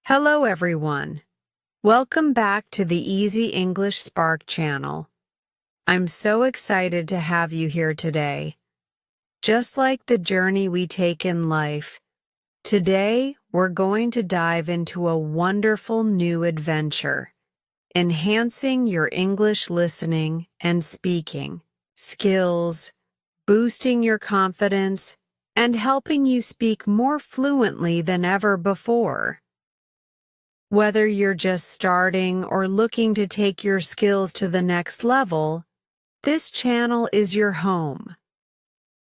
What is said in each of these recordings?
Hello everyone. Welcome back to the Easy English Spark channel. I'm so excited to have you here today. Just like the journey we take in life, today we're going to dive into a wonderful new adventure, enhancing your English listening and speaking skills, boosting your confidence, and helping you speak more fluently than ever before. Whether you're just starting or looking to take your skills to the next level, this channel is your home.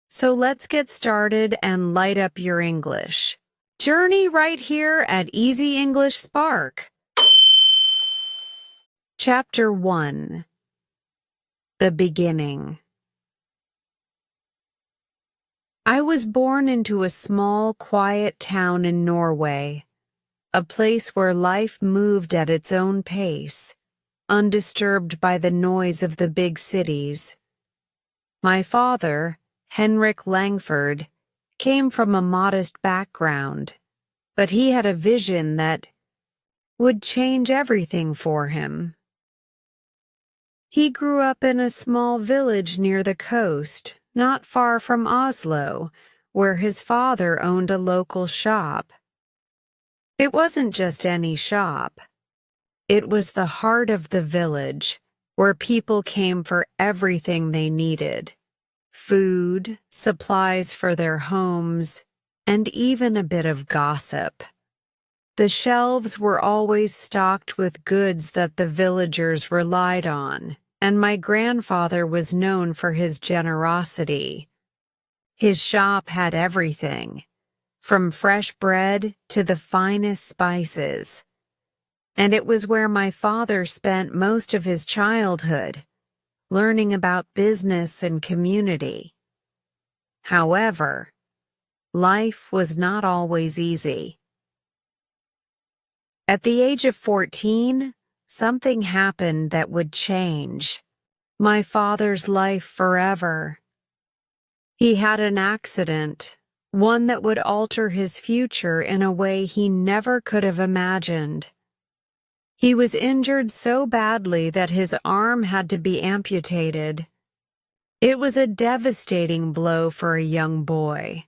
So let's get started and light up your English journey right here at Easy English Spark. Chapter 1. The Beginning. I was born into a small, quiet town in Norway. A place where life moved at its own pace, undisturbed by the noise of the big cities. My father, Henrik Langford, came from a modest background, but he had a vision that would change everything for him. He grew up in a small village near the coast, not far from Oslo, where his father owned a local shop. It wasn't just any shop. It was the heart of the village, where people came for everything they needed: food, supplies for their homes, and even a bit of gossip. The shelves were always stocked with goods that the villagers relied on, and my grandfather was known for his generosity. His shop had everything, from fresh bread to the finest spices. And it was where my father spent most of his childhood, learning about business and community. However, life was not always easy. At the age of 14, something happened that would change my father's life forever. He had an accident, one that would alter his future in a way he never could have imagined. He was injured so badly that his arm had to be amputated. It was a devastating blow for a young boy,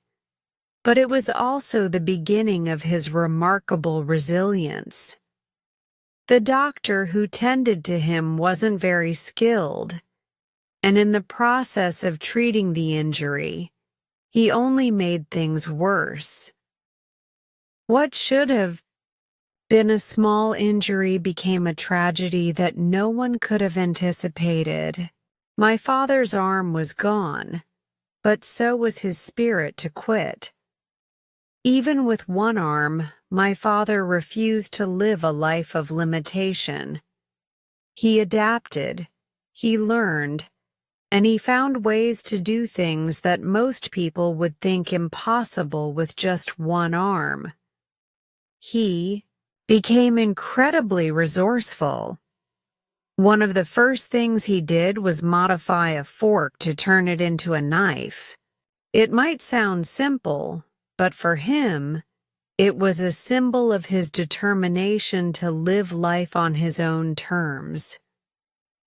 but it was also the beginning of his remarkable resilience. The doctor who tended to him wasn't very skilled, and in the process of treating the injury, he only made things worse. What should have been a small injury became a tragedy that no one could have anticipated. My father's arm was gone, but so was his spirit to quit. Even with one arm, my father refused to live a life of limitation. He adapted, he learned, and he found ways to do things that most people would think impossible with just one arm. He became incredibly resourceful. One of the first things he did was modify a fork to turn it into a knife. It might sound simple, but for him, it was a symbol of his determination to live life on his own terms.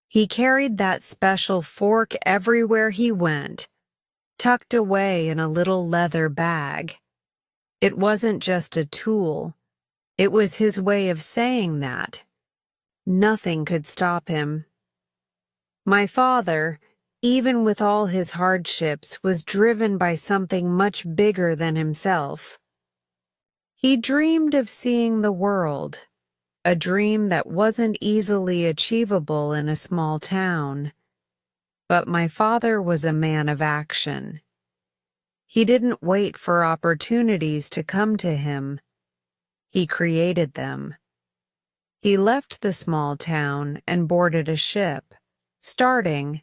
He carried that special fork everywhere he went, tucked away in a little leather bag. It wasn't just a tool. It was his way of saying that nothing could stop him. My father, even with all his hardships, was driven by something much bigger than himself. He dreamed of seeing the world, a dream that wasn't easily achievable in a small town. But my father was a man of action. He didn't wait for opportunities to come to him. He created them. He left the small town and boarded a ship, starting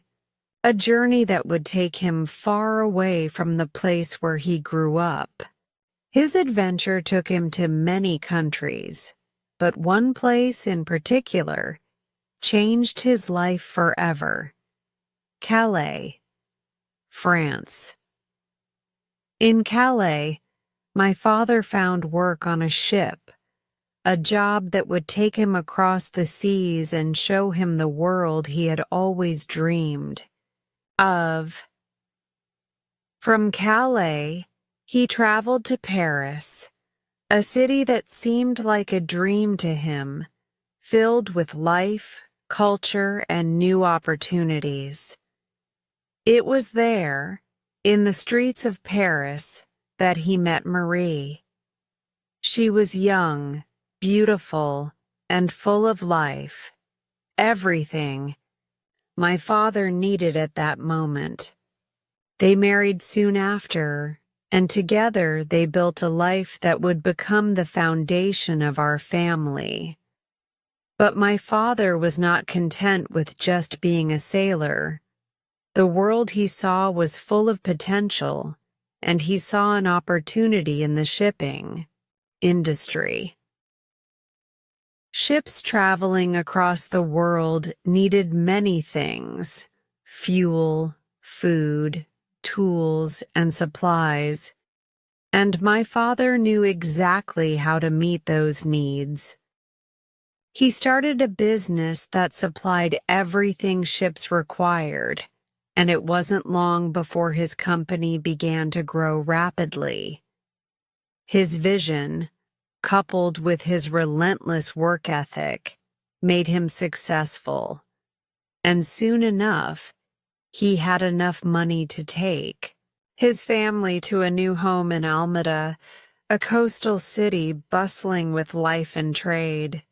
a journey that would take him far away from the place where he grew up. His adventure took him to many countries, but one place in particular changed his life forever: Calais, France. In Calais, my father found work on a ship, a job that would take him across the seas and show him the world he had always dreamed of. From Calais, he traveled to Paris, a city that seemed like a dream to him, filled with life, culture, and new opportunities. It was there, in the streets of Paris, that he met Marie. She was young, beautiful, and full of life. Everything my father needed at that moment. They married soon after, and together they built a life that would become the foundation of our family. But my father was not content with just being a sailor. The world he saw was full of potential, and he saw an opportunity in the shipping industry. Ships traveling across the world needed many things: fuel, food, tools, and supplies, and my father knew exactly how to meet those needs. He started a business that supplied everything ships required, and it wasn't long before his company began to grow rapidly. His vision, coupled with his relentless work ethic, made him successful, and soon enough, he had enough money to take his family to a new home in Almeda, a coastal city bustling with life and trade.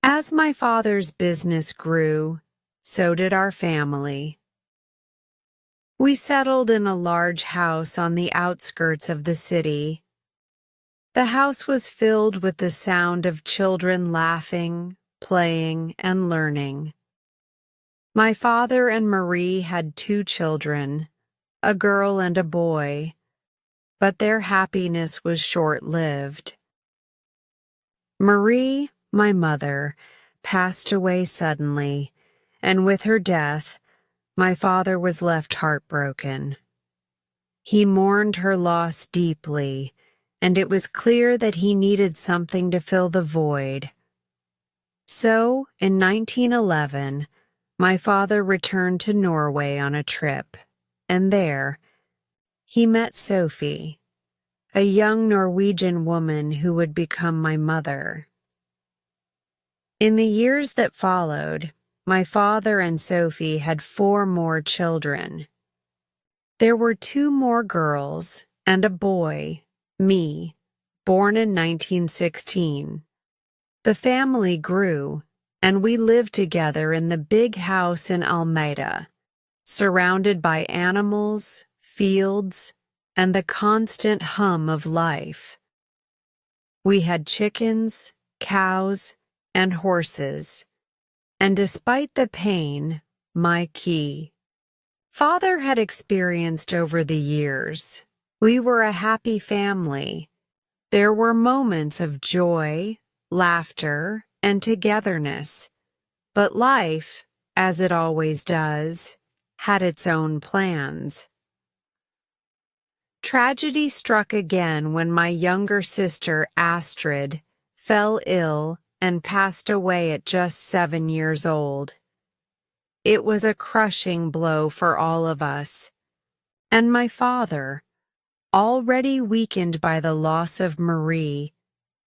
As my father's business grew, so did our family. We settled in a large house on the outskirts of the city. The house was filled with the sound of children laughing, playing, and learning. My father and Marie had 2 children, a girl and a boy, but their happiness was short-lived. Marie, my mother, passed away suddenly, and with her death, my father was left heartbroken. He mourned her loss deeply, and it was clear that he needed something to fill the void. So, in 1911, my father returned to Norway on a trip, and there, he met Sophie, a young Norwegian woman who would become my mother. In the years that followed, my father and Sophie had 4 more children. There were 2 more girls and a boy, me, born in 1916. The family grew, and we lived together in the big house in Almeida, surrounded by animals, fields, and the constant hum of life. We had chickens, cows, and horses, and despite the pain, my father had experienced over the years, we were a happy family. There were moments of joy, laughter, and togetherness, but life, as it always does, had its own plans. Tragedy struck again when my younger sister, Astrid, fell ill and passed away at just 7 years old. It was a crushing blow for all of us, and my father, already weakened by the loss of Marie,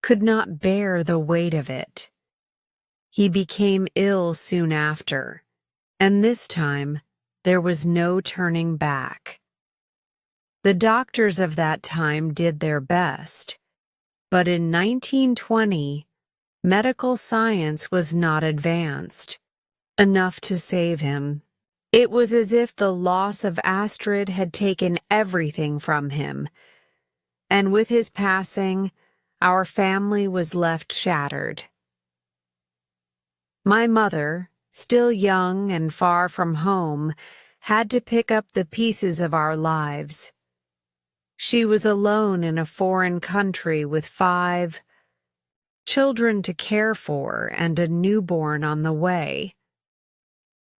could not bear the weight of it. He became ill soon after, and this time there was no turning back. The doctors of that time did their best, but in 1920, medical science was not advanced enough to save him. It was as if the loss of Astrid had taken everything from him, and with his passing, our family was left shattered. My mother, still young and far from home, had to pick up the pieces of our lives. She was alone in a foreign country with 5 children to care for and a newborn on the way.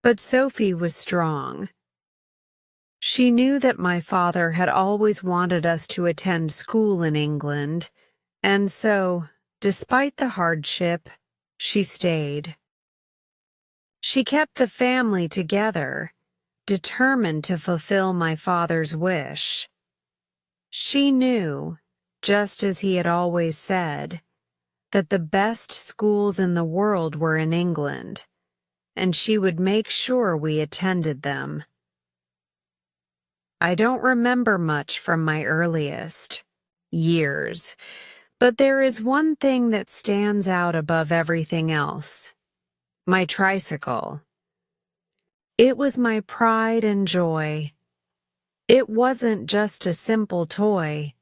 But Sophie was strong. She knew that my father had always wanted us to attend school in England, and so despite the hardship, she stayed. She kept the family together, determined to fulfill my father's wish. She knew, just as he had always said, that the best schools in the world were in England, and she would make sure we attended them. I don't remember much from my earliest years, but there is one thing that stands out above everything else: my tricycle. It was my pride and joy. It wasn't just a simple toy.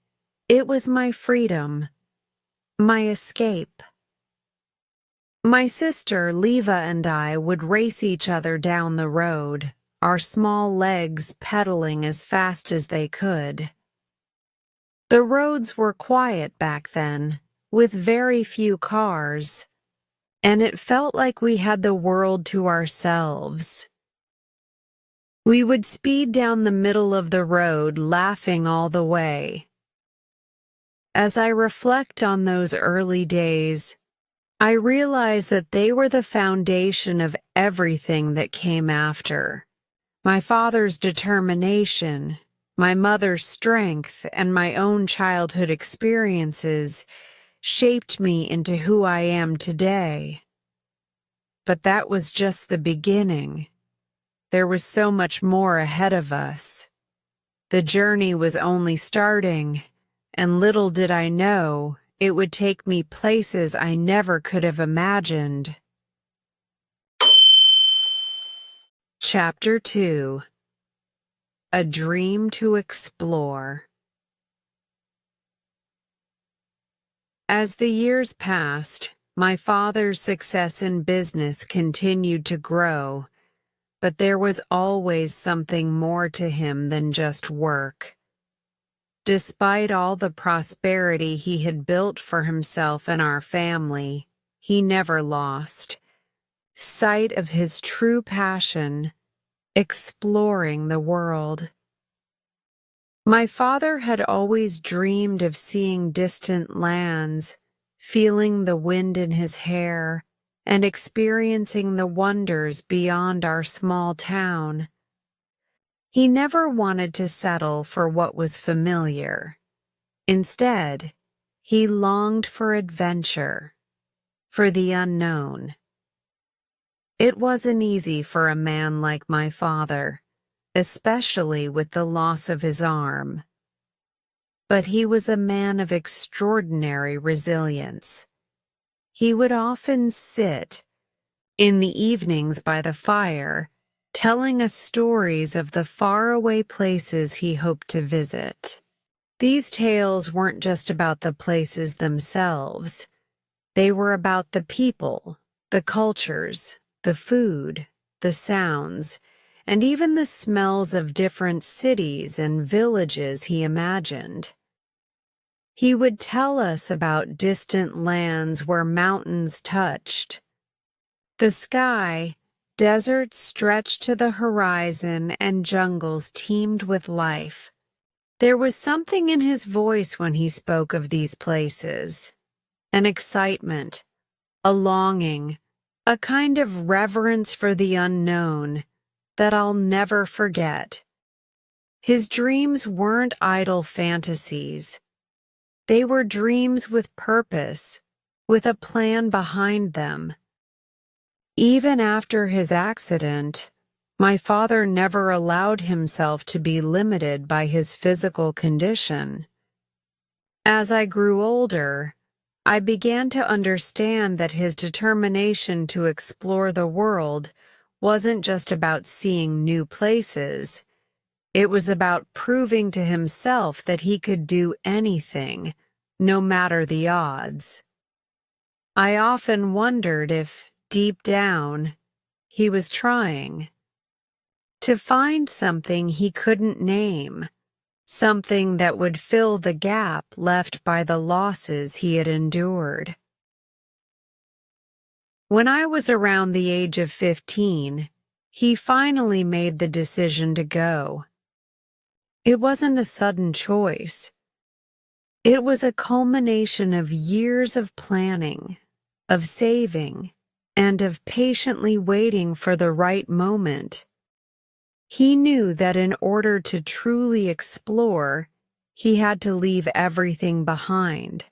It was my freedom, my escape. My sister, Leva, and I would race each other down the road, our small legs pedaling as fast as they could. The roads were quiet back then, with very few cars, and it felt like we had the world to ourselves. We would speed down the middle of the road, laughing all the way. As I reflect on those early days, I realize that they were the foundation of everything that came after. My father's determination, my mother's strength, and my own childhood experiences shaped me into who I am today. But that was just the beginning. There was so much more ahead of us. The journey was only starting, and little did I know it would take me places I never could have imagined. Chapter 2: A Dream to Explore. As the years passed, my father's success in business continued to grow, but there was always something more to him than just work. Despite all the prosperity he had built for himself and our family, he never lost sight of his true passion: exploring the world. My father had always dreamed of seeing distant lands, feeling the wind in his hair, and experiencing the wonders beyond our small town. He never wanted to settle for what was familiar. Instead, he longed for adventure, for the unknown. It wasn't easy for a man like my father, especially with the loss of his arm. But he was a man of extraordinary resilience. He would often sit in the evenings by the fire, telling us stories of the faraway places he hoped to visit. These tales weren't just about the places themselves. They were about the people, the cultures, the food, the sounds, and even the smells of different cities and villages he imagined. He would tell us about distant lands where mountains touched the sky, deserts stretched to the horizon, and jungles teemed with life. There was something in his voice when he spoke of these places, an excitement, a longing, a kind of reverence for the unknown that I'll never forget. His dreams weren't idle fantasies. They were dreams with purpose, with a plan behind them. Even after his accident, my father never allowed himself to be limited by his physical condition. As I grew older, I began to understand that his determination to explore the world wasn't just about seeing new places. It was about proving to himself that he could do anything, no matter the odds. I often wondered if, deep down, he was trying to find something he couldn't name, something that would fill the gap left by the losses he had endured. When I was around the age of 15, he finally made the decision to go. It wasn't a sudden choice. It was a culmination of years of planning, of saving, and of patiently waiting for the right moment. He knew that in order to truly explore, he had to leave everything behind,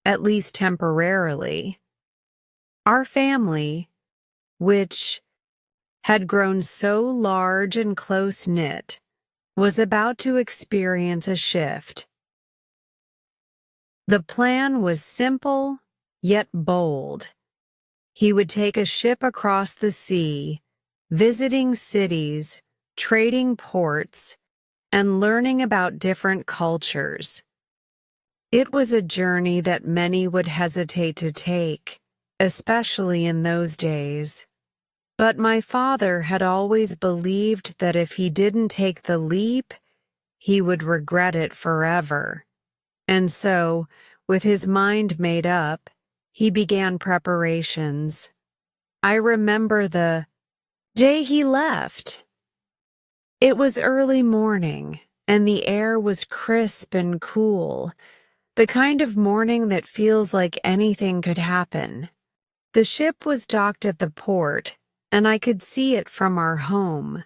at least temporarily. Our family, which had grown so large and close-knit, was about to experience a shift. The plan was simple, yet bold. He would take a ship across the sea, visiting cities, trading ports, and learning about different cultures. It was a journey that many would hesitate to take, especially in those days. But my father had always believed that if he didn't take the leap, he would regret it forever. And so, with his mind made up, he began preparations. I remember the day he left. It was early morning, and the air was crisp and cool, the kind of morning that feels like anything could happen. The ship was docked at the port, and I could see it from our home.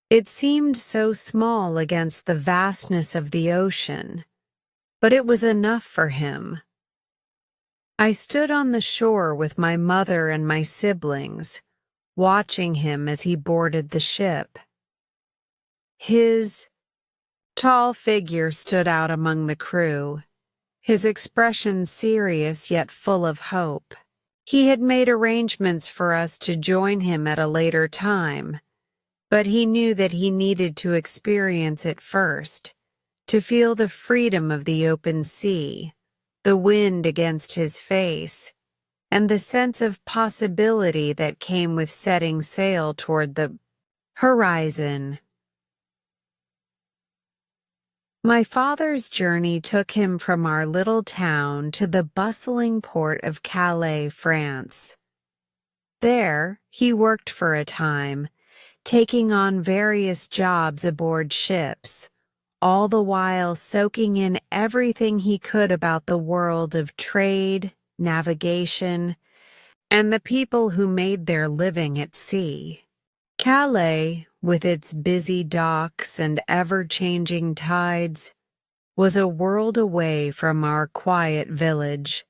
It seemed so small against the vastness of the ocean, but it was enough for him. I stood on the shore with my mother and my siblings, watching him as he boarded the ship. His tall figure stood out among the crew, his expression serious yet full of hope. He had made arrangements for us to join him at a later time, but he knew that he needed to experience it first, to feel the freedom of the open sea, the wind against his face, and the sense of possibility that came with setting sail toward the horizon. My father's journey took him from our little town to the bustling port of Calais, France. There, he worked for a time, taking on various jobs aboard ships, all the while soaking in everything he could about the world of trade, navigation, and the people who made their living at sea. Calais, with its busy docks and ever-changing tides, was a world away from our quiet village.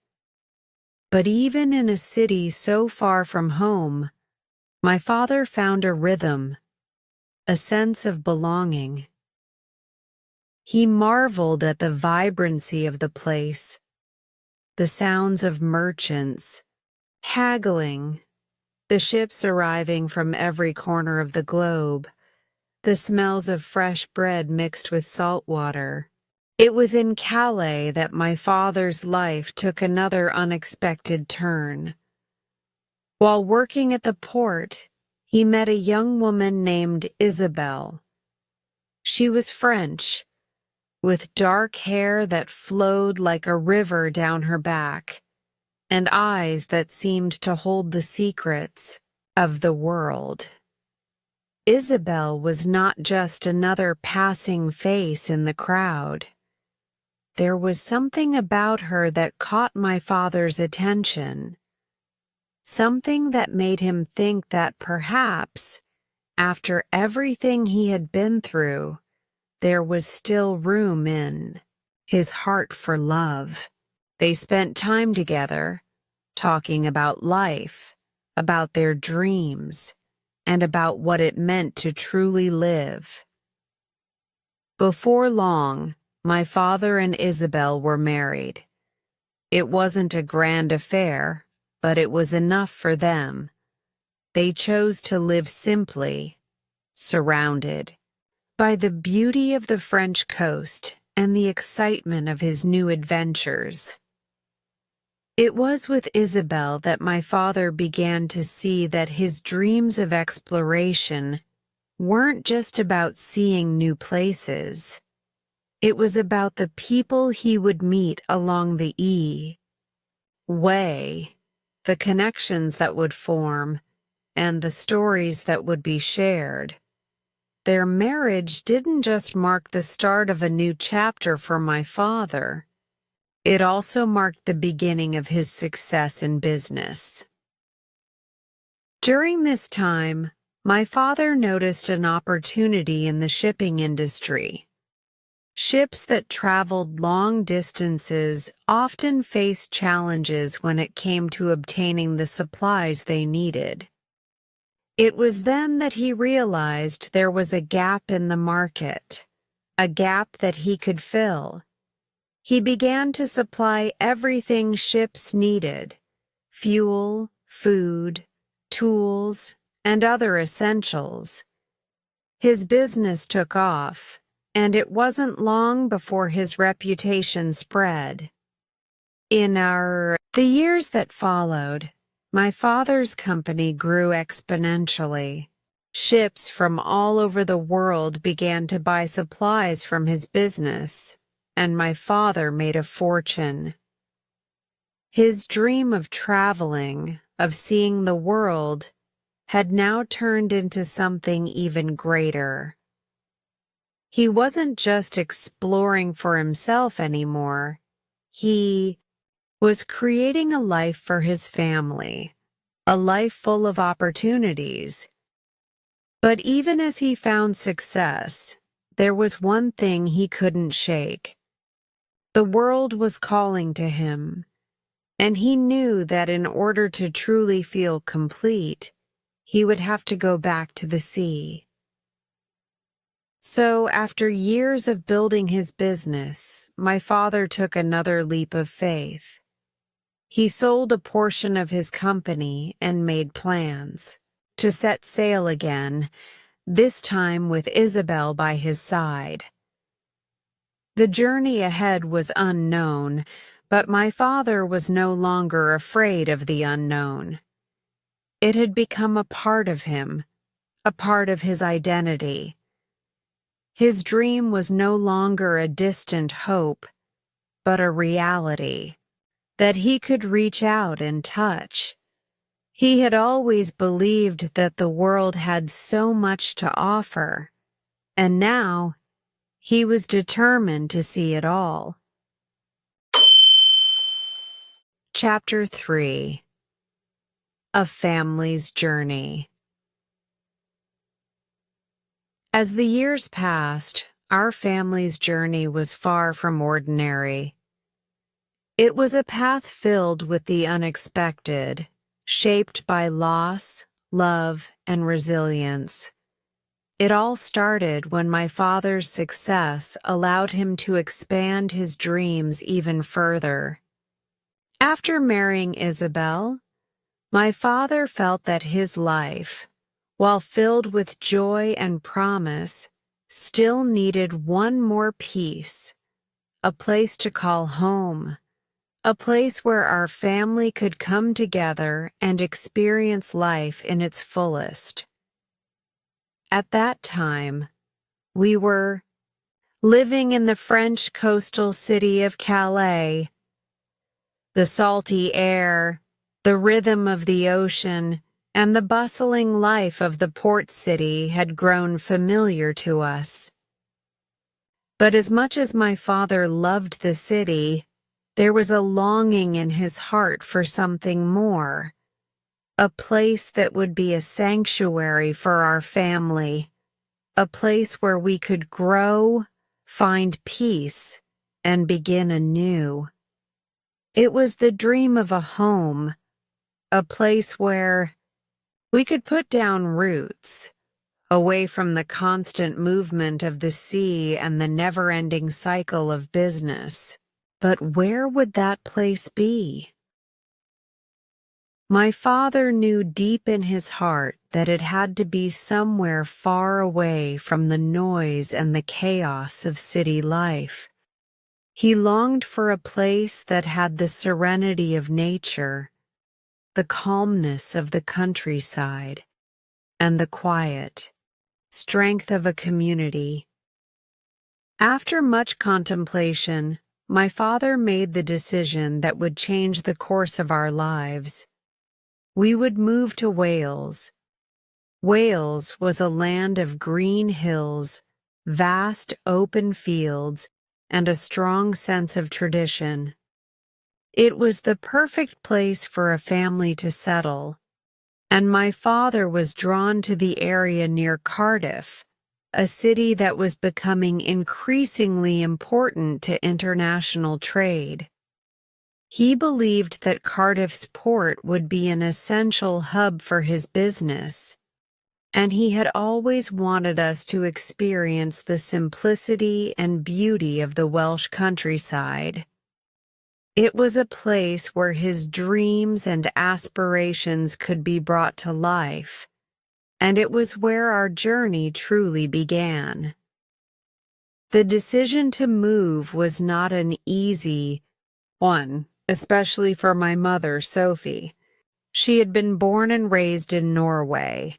But even in a city so far from home, my father found a rhythm, a sense of belonging. He marveled at the vibrancy of the place, the sounds of merchants, haggling, the ships arriving from every corner of the globe, the smells of fresh bread mixed with salt water. It was in Calais that my father's life took another unexpected turn. While working at the port, he met a young woman named Isabelle. She was French, with dark hair that flowed like a river down her back, and eyes that seemed to hold the secrets of the world. Isabelle was not just another passing face in the crowd. There was something about her that caught my father's attention, something that made him think that perhaps, after everything he had been through, there was still room in his heart for love. They spent time together, talking about life, about their dreams, and about what it meant to truly live. Before long, my father and Isabel were married. It wasn't a grand affair, but it was enough for them. They chose to live simply, surrounded by the beauty of the French coast and the excitement of his new adventures. It was with Isabel that my father began to see that his dreams of exploration weren't just about seeing new places. It was about the people he would meet along the way, the connections that would form, and the stories that would be shared. Their marriage didn't just mark the start of a new chapter for my father. It also marked the beginning of his success in business. During this time, my father noticed an opportunity in the shipping industry. Ships that traveled long distances often faced challenges when it came to obtaining the supplies they needed. It was then that he realized there was a gap in the market, a gap that he could fill. He began to supply everything ships needed: fuel, food, tools, and other essentials. His business took off, and it wasn't long before his reputation spread. The years that followed, my father's company grew exponentially. Ships from all over the world began to buy supplies from his business, and my father made a fortune. His dream of traveling, of seeing the world, had now turned into something even greater. He wasn't just exploring for himself anymore. He was creating a life for his family, a life full of opportunities. But even as he found success, there was one thing he couldn't shake. The world was calling to him, and he knew that in order to truly feel complete, he would have to go back to the sea. So, after years of building his business, my father took another leap of faith. He sold a portion of his company and made plans to set sail again, this time with Isabel by his side. The journey ahead was unknown, but my father was no longer afraid of the unknown. It had become a part of him, a part of his identity. His dream was no longer a distant hope, but a reality that he could reach out and touch. He had always believed that the world had so much to offer, and now he was determined to see it all. Chapter 3: A Family's Journey. As the years passed, our family's journey was far from ordinary. It was a path filled with the unexpected, shaped by loss, love, and resilience. It all started when my father's success allowed him to expand his dreams even further. After marrying Isabel, my father felt that his life, while filled with joy and promise, still needed one more piece, a place to call home, a place where our family could come together and experience life in its fullest. At that time, we were living in the French coastal city of Calais. The salty air, the rhythm of the ocean, and the bustling life of the port city had grown familiar to us. But as much as my father loved the city, there was a longing in his heart for something more, a place that would be a sanctuary for our family, a place where we could grow, find peace, and begin anew. It was the dream of a home, a place where we could put down roots, away from the constant movement of the sea and the never-ending cycle of business. But where would that place be? My father knew deep in his heart that it had to be somewhere far away from the noise and the chaos of city life. He longed for a place that had the serenity of nature, the calmness of the countryside, and the quiet strength of a community. After much contemplation, my father made the decision that would change the course of our lives. We would move to Wales. Wales was a land of green hills, vast open fields, and a strong sense of tradition. It was the perfect place for a family to settle, and my father was drawn to the area near Cardiff, a city that was becoming increasingly important to international trade. He believed that Cardiff's port would be an essential hub for his business, and he had always wanted us to experience the simplicity and beauty of the Welsh countryside. It was a place where his dreams and aspirations could be brought to life, and it was where our journey truly began. The decision to move was not an easy one, especially for my mother, Sophie. She had been born and raised in Norway,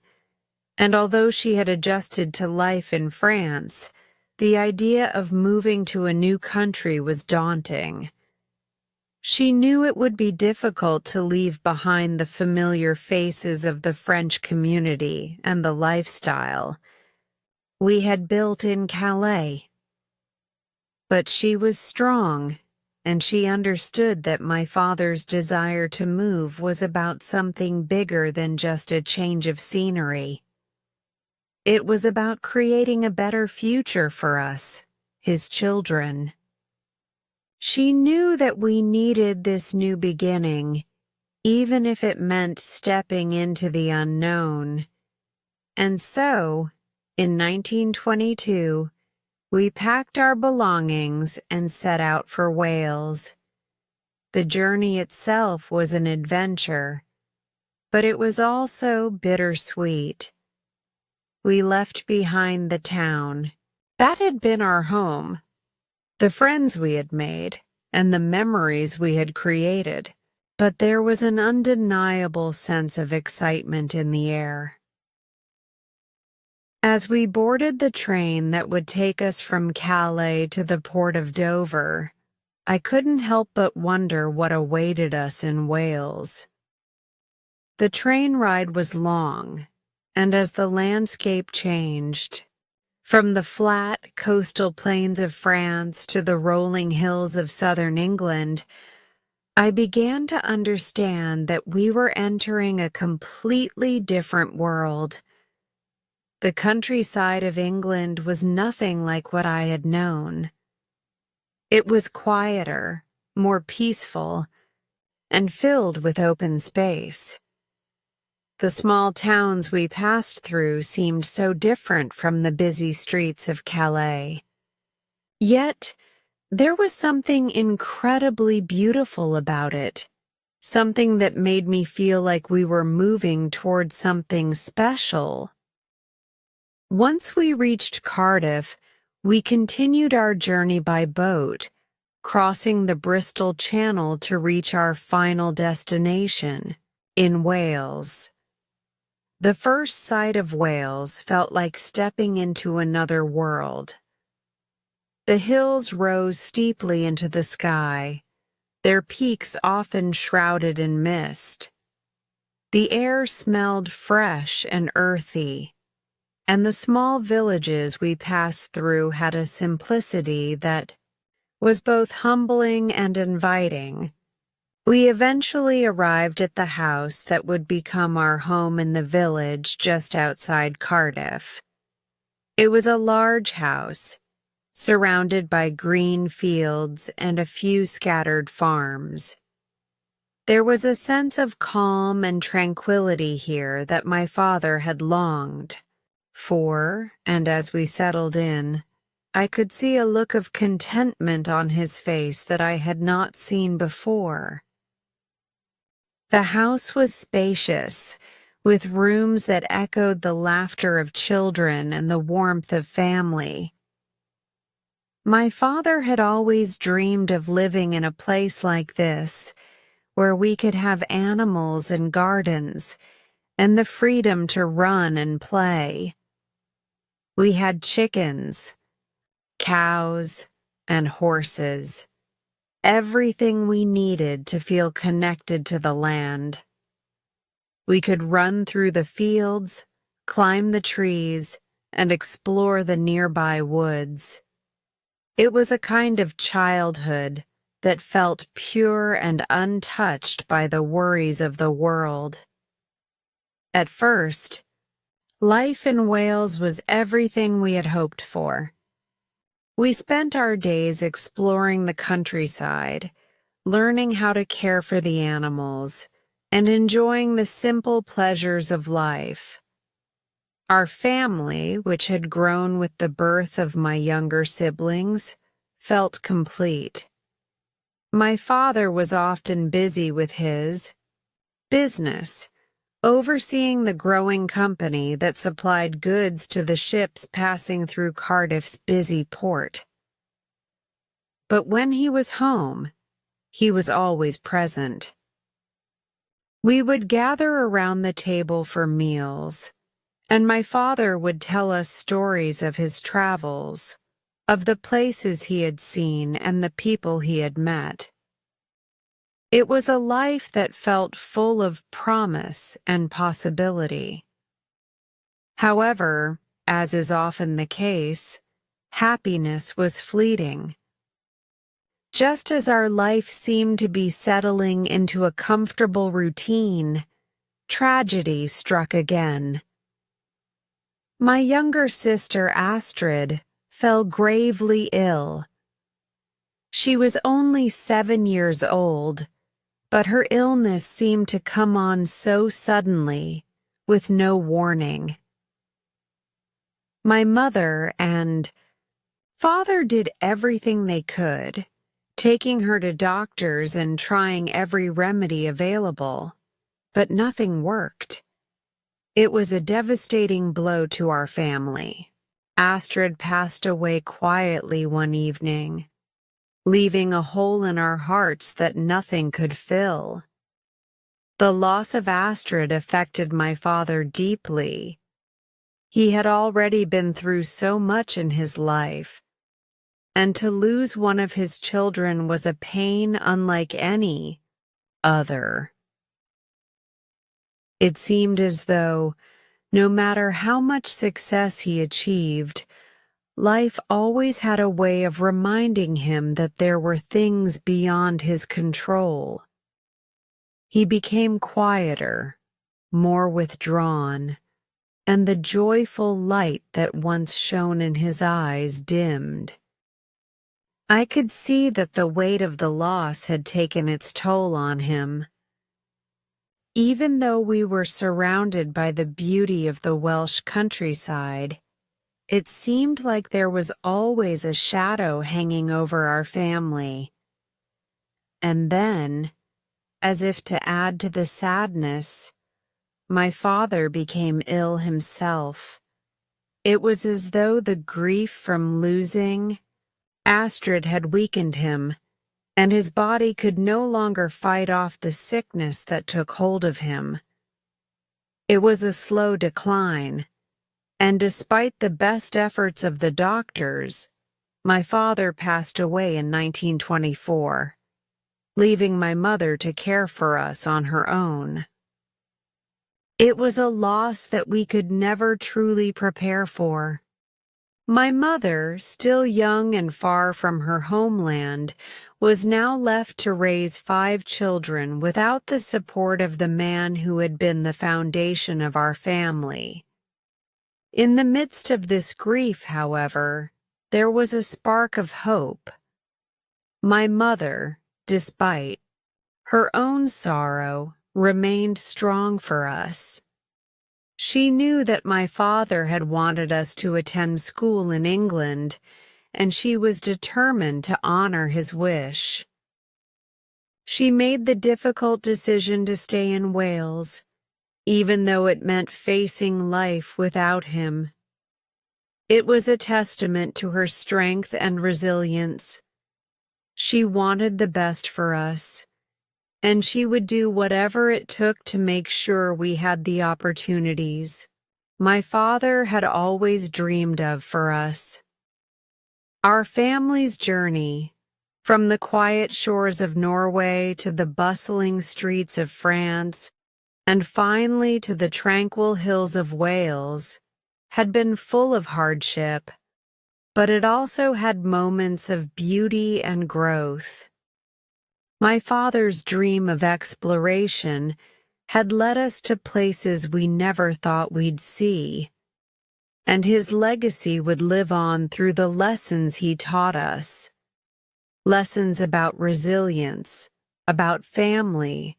and although she had adjusted to life in France, the idea of moving to a new country was daunting. She knew it would be difficult to leave behind the familiar faces of the French community and the lifestyle we had built in Calais. But she was strong, and she understood that my father's desire to move was about something bigger than just a change of scenery. It was about creating a better future for us, his children. She knew that we needed this new beginning, even if it meant stepping into the unknown. And so, in 1922, we packed our belongings and set out for Wales. The journey itself was an adventure, but it was also bittersweet. We left behind the town. That had been our home, the friends we had made, and the memories we had created, but there was an undeniable sense of excitement in the air. As we boarded the train that would take us from Calais to the port of Dover, I couldn't help but wonder what awaited us in Wales. The train ride was long, and as the landscape changed, from the flat coastal plains of France to the rolling hills of southern England, I began to understand that we were entering a completely different world. The countryside of England was nothing like what I had known. It was quieter, more peaceful, and filled with open space. The small towns we passed through seemed so different from the busy streets of Calais. Yet, there was something incredibly beautiful about it, something that made me feel like we were moving toward something special. Once we reached Cardiff, we continued our journey by boat, crossing the Bristol Channel to reach our final destination, in Wales. The first sight of Wales felt like stepping into another world. The hills rose steeply into the sky, their peaks often shrouded in mist. The air smelled fresh and earthy, and the small villages we passed through had a simplicity that was both humbling and inviting. We eventually arrived at the house that would become our home in the village just outside Cardiff. It was a large house, surrounded by green fields and a few scattered farms. There was a sense of calm and tranquility here that my father had longed for, and as we settled in, I could see a look of contentment on his face that I had not seen before. The house was spacious, with rooms that echoed the laughter of children and the warmth of family. My father had always dreamed of living in a place like this, where we could have animals and gardens, and the freedom to run and play. We had chickens, cows, and horses. Everything we needed to feel connected to the land. We could run through the fields, climb the trees, and explore the nearby woods. It was a kind of childhood that felt pure and untouched by the worries of the world. At first, life in Wales was everything we had hoped for. We spent our days exploring the countryside, learning how to care for the animals, and enjoying the simple pleasures of life. Our family, which had grown with the birth of my younger siblings, felt complete. My father was often busy with his business, overseeing the growing company that supplied goods to the ships passing through Cardiff's busy port. But when he was home, he was always present. We would gather around the table for meals, and my father would tell us stories of his travels, of the places he had seen and the people he had met. It was a life that felt full of promise and possibility. However, as is often the case, happiness was fleeting. Just as our life seemed to be settling into a comfortable routine, tragedy struck again. My younger sister Astrid fell gravely ill. She was only 7 years old, but her illness seemed to come on so suddenly, with no warning. My mother and father did everything they could, taking her to doctors and trying every remedy available, but nothing worked. It was a devastating blow to our family. Astrid passed away quietly one evening, leaving a hole in our hearts that nothing could fill. The loss of Astrid affected my father deeply. He had already been through so much in his life, and to lose one of his children was a pain unlike any other. It seemed as though, no matter how much success he achieved, life always had a way of reminding him that there were things beyond his control. He became quieter, more withdrawn, and the joyful light that once shone in his eyes dimmed. I could see that the weight of the loss had taken its toll on him. Even though we were surrounded by the beauty of the Welsh countryside, it seemed like there was always a shadow hanging over our family. And then, as if to add to the sadness, my father became ill himself. It was as though the grief from losing Astrid had weakened him, and his body could no longer fight off the sickness that took hold of him. It was a slow decline, and despite the best efforts of the doctors, my father passed away in 1924, leaving my mother to care for us on her own. It was a loss that we could never truly prepare for. My mother, still young and far from her homeland, was now left to raise 5 children without the support of the man who had been the foundation of our family. In the midst of this grief, however, there was a spark of hope. My mother, despite her own sorrow, remained strong for us. She knew that my father had wanted us to attend school in England, and she was determined to honor his wish. She made the difficult decision to stay in Wales, even though it meant facing life without him. It was a testament to her strength and resilience. She wanted the best for us, and she would do whatever it took to make sure we had the opportunities my father had always dreamed of for us. Our family's journey, from the quiet shores of Norway to the bustling streets of France, and finally to the tranquil hills of Wales, had been full of hardship, but it also had moments of beauty and growth. My father's dream of exploration had led us to places we never thought we'd see, and his legacy would live on through the lessons he taught us. Lessons about resilience, about family,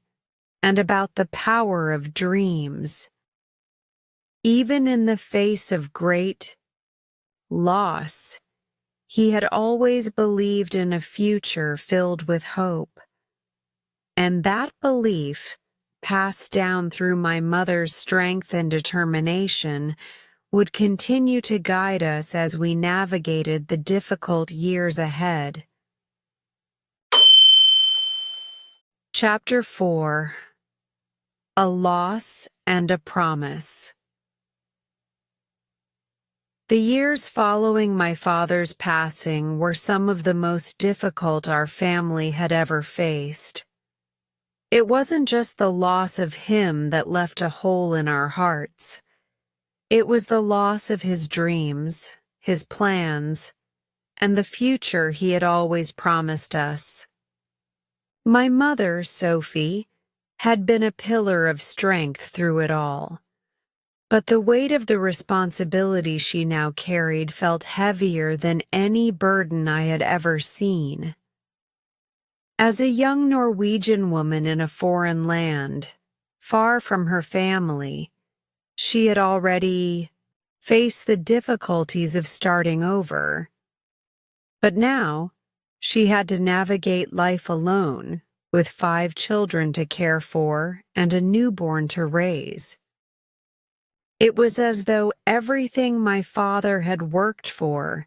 and about the power of dreams. Even in the face of great loss, he had always believed in a future filled with hope. And that belief, passed down through my mother's strength and determination, would continue to guide us as we navigated the difficult years ahead. Chapter 4: A Loss and a Promise. The years following my father's passing were some of the most difficult our family had ever faced. It wasn't just the loss of him that left a hole in our hearts. It was the loss of his dreams, his plans, and the future he had always promised us. My mother, Sophie, had been a pillar of strength through it all, but the weight of the responsibility she now carried felt heavier than any burden I had ever seen. As a young Norwegian woman in a foreign land, far from her family, she had already faced the difficulties of starting over. But now, she had to navigate life alone, with 5 children to care for and a newborn to raise. It was as though everything my father had worked for,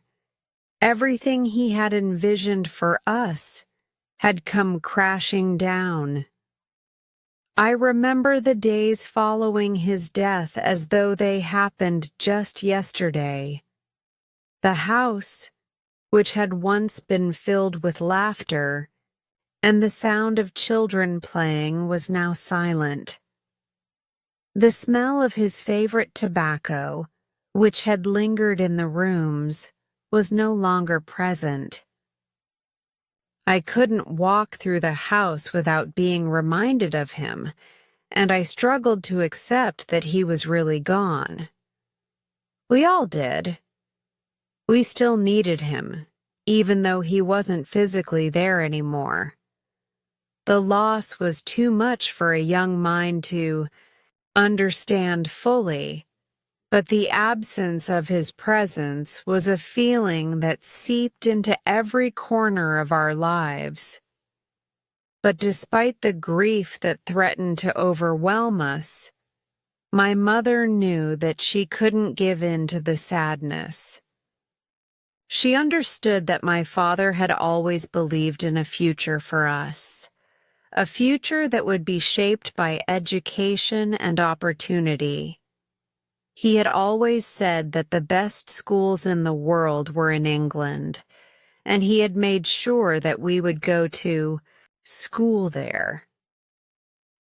everything he had envisioned for us, had come crashing down. I remember the days following his death as though they happened just yesterday. The house, which had once been filled with laughter, and the sound of children playing, was now silent. The smell of his favorite tobacco, which had lingered in the rooms, was no longer present. I couldn't walk through the house without being reminded of him, and I struggled to accept that he was really gone. We all did. We still needed him, even though he wasn't physically there anymore. The loss was too much for a young mind to understand fully, but the absence of his presence was a feeling that seeped into every corner of our lives. But despite the grief that threatened to overwhelm us, my mother knew that she couldn't give in to the sadness. She understood that my father had always believed in a future for us, a future that would be shaped by education and opportunity. He had always said that the best schools in the world were in England, and he had made sure that we would go to school there.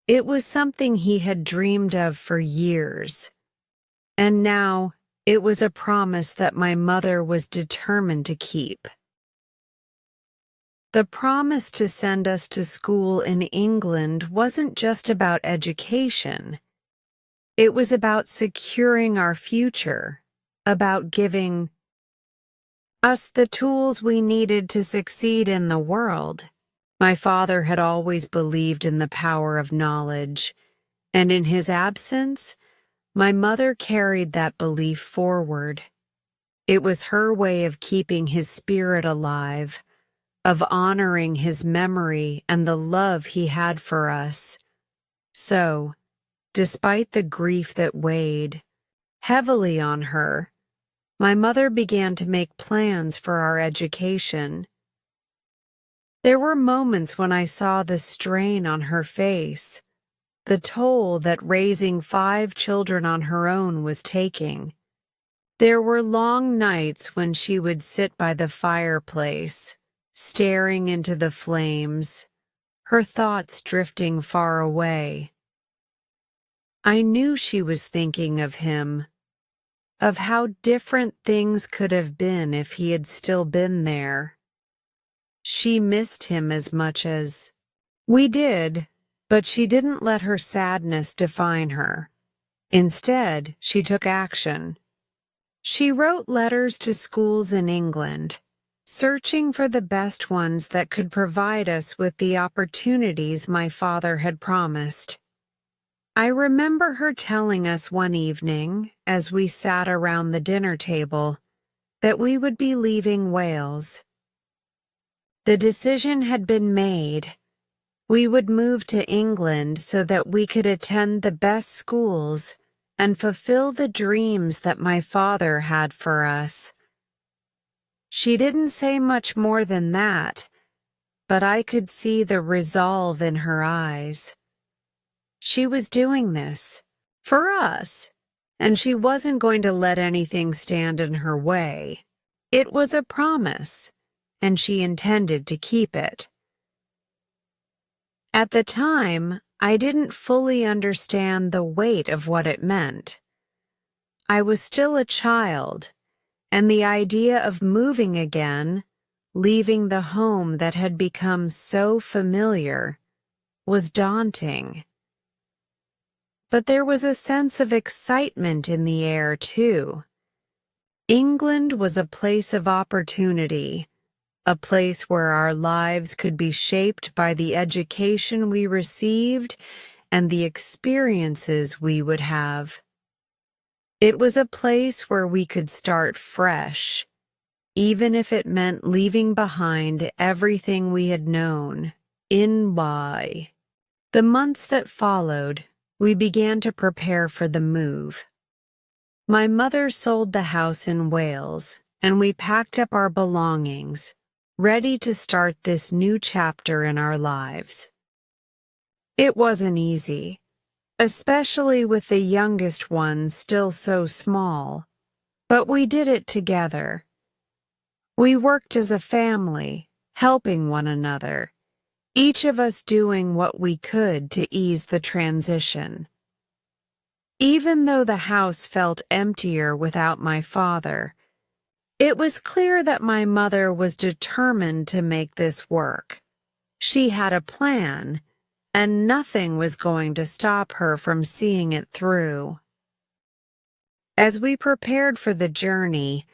It was something he had dreamed of for years, and now it was a promise that my mother was determined to keep. The promise to send us to school in England wasn't just about education. It was about securing our future, about giving us the tools we needed to succeed in the world. My father had always believed in the power of knowledge, and in his absence, my mother carried that belief forward. It was her way of keeping his spirit alive, of honoring his memory and the love he had for us. So, despite the grief that weighed heavily on her, my mother began to make plans for our education. There were moments when I saw the strain on her face, the toll that raising 5 children on her own was taking. There were long nights when she would sit by the fireplace, staring into the flames, her thoughts drifting far away. I knew she was thinking of him, of how different things could have been if he had still been there. She missed him as much as We did, but she didn't let her sadness define her. Instead, she took action. She wrote letters to schools in England, searching for the best ones that could provide us with the opportunities my father had promised. I remember her telling us one evening, as we sat around the dinner table, that we would be leaving Wales. The decision had been made. We would move to England so that we could attend the best schools and fulfill the dreams that my father had for us. She didn't say much more than that, but I could see the resolve in her eyes. She was doing this for us, and she wasn't going to let anything stand in her way. It was a promise, and she intended to keep it. At the time, I didn't fully understand the weight of what it meant. I was still a child, and the idea of moving again, leaving the home that had become so familiar, was daunting. But there was a sense of excitement in the air, too. England was a place of opportunity, a place where our lives could be shaped by the education we received and the experiences we would have. It was a place where we could start fresh, even if it meant leaving behind everything we had known. The months that followed, we began to prepare for the move. My mother sold the house in Wales, and we packed up our belongings, ready to start this new chapter in our lives. It wasn't easy, especially with the youngest one still so small, but we did it together. We worked as a family, helping one another, each of us doing what we could to ease the transition. Even though the house felt emptier without my father, it was clear that my mother was determined to make this work. She had a plan, and nothing was going to stop her from seeing it through. As we prepared for the journey,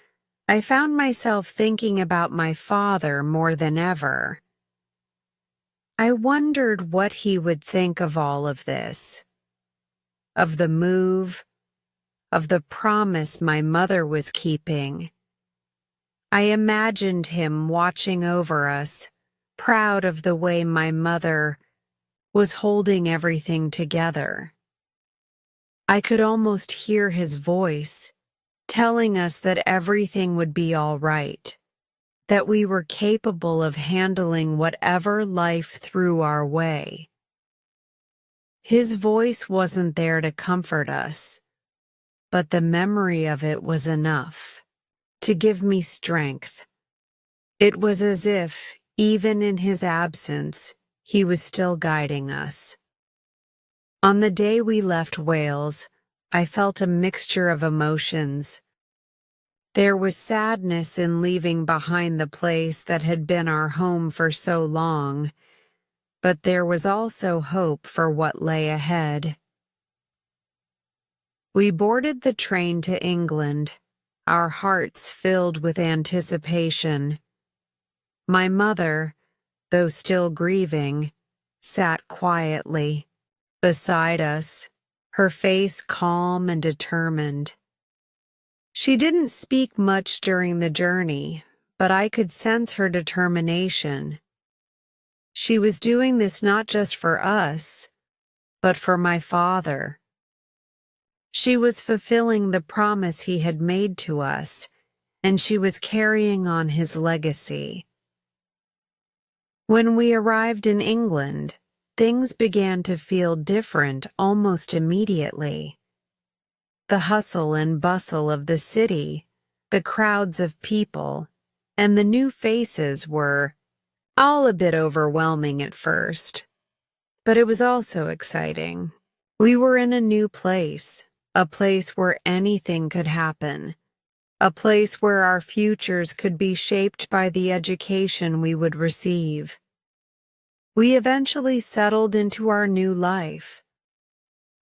I found myself thinking about my father more than ever. I wondered what he would think of all of this, of the move, of the promise my mother was keeping. I imagined him watching over us, proud of the way my mother was holding everything together. I could almost hear his voice, telling us that everything would be all right, that we were capable of handling whatever life threw our way. His voice wasn't there to comfort us, but the memory of it was enough to give me strength. It was as if, even in his absence, he was still guiding us. On the day we left Wales, I felt a mixture of emotions. There was sadness in leaving behind the place that had been our home for so long, but there was also hope for what lay ahead. We boarded the train to England, our hearts filled with anticipation. My mother, though still grieving, sat quietly beside us, her face calm and determined. She didn't speak much during the journey, but I could sense her determination. She was doing this not just for us, but for my father. She was fulfilling the promise he had made to us, and she was carrying on his legacy. When we arrived in England, things began to feel different almost immediately. The hustle and bustle of the city, the crowds of people, and the new faces were all a bit overwhelming at first. But it was also exciting. We were in a new place, a place where anything could happen, a place where our futures could be shaped by the education we would receive. We eventually settled into our new life.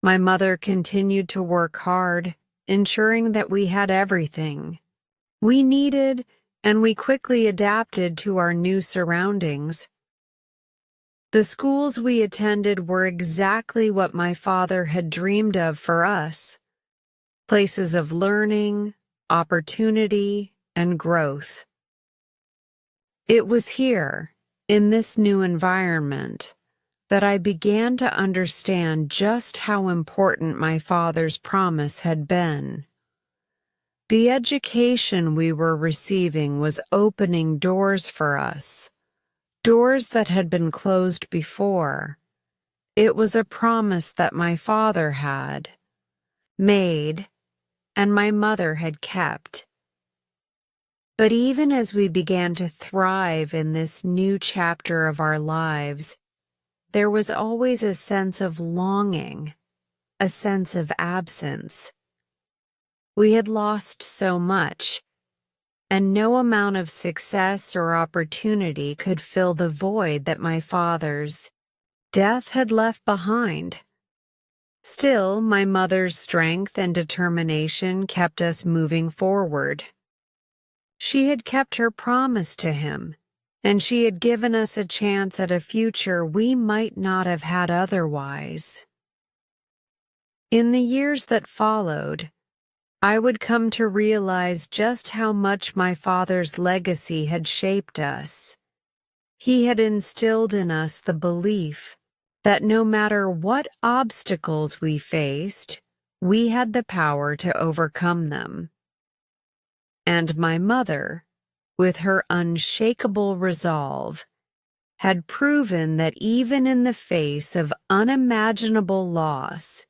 My mother continued to work hard, ensuring that we had everything we needed, and we quickly adapted to our new surroundings. The schools we attended were exactly what my father had dreamed of for us: places of learning, opportunity, and growth. It was here, in this new environment, that I began to understand just how important my father's promise had been. The education we were receiving was opening doors for us, doors that had been closed before. It was a promise that my father had made and my mother had kept. But even as we began to thrive in this new chapter of our lives, there was always a sense of longing, a sense of absence. We had lost so much, and no amount of success or opportunity could fill the void that my father's death had left behind. Still, my mother's strength and determination kept us moving forward. She had kept her promise to him, and she had given us a chance at a future we might not have had otherwise. In the years that followed, I would come to realize just how much my father's legacy had shaped us. He had instilled in us the belief that no matter what obstacles we faced, we had the power to overcome them. And my mother, with her unshakable resolve, had proven that even in the face of unimaginable loss,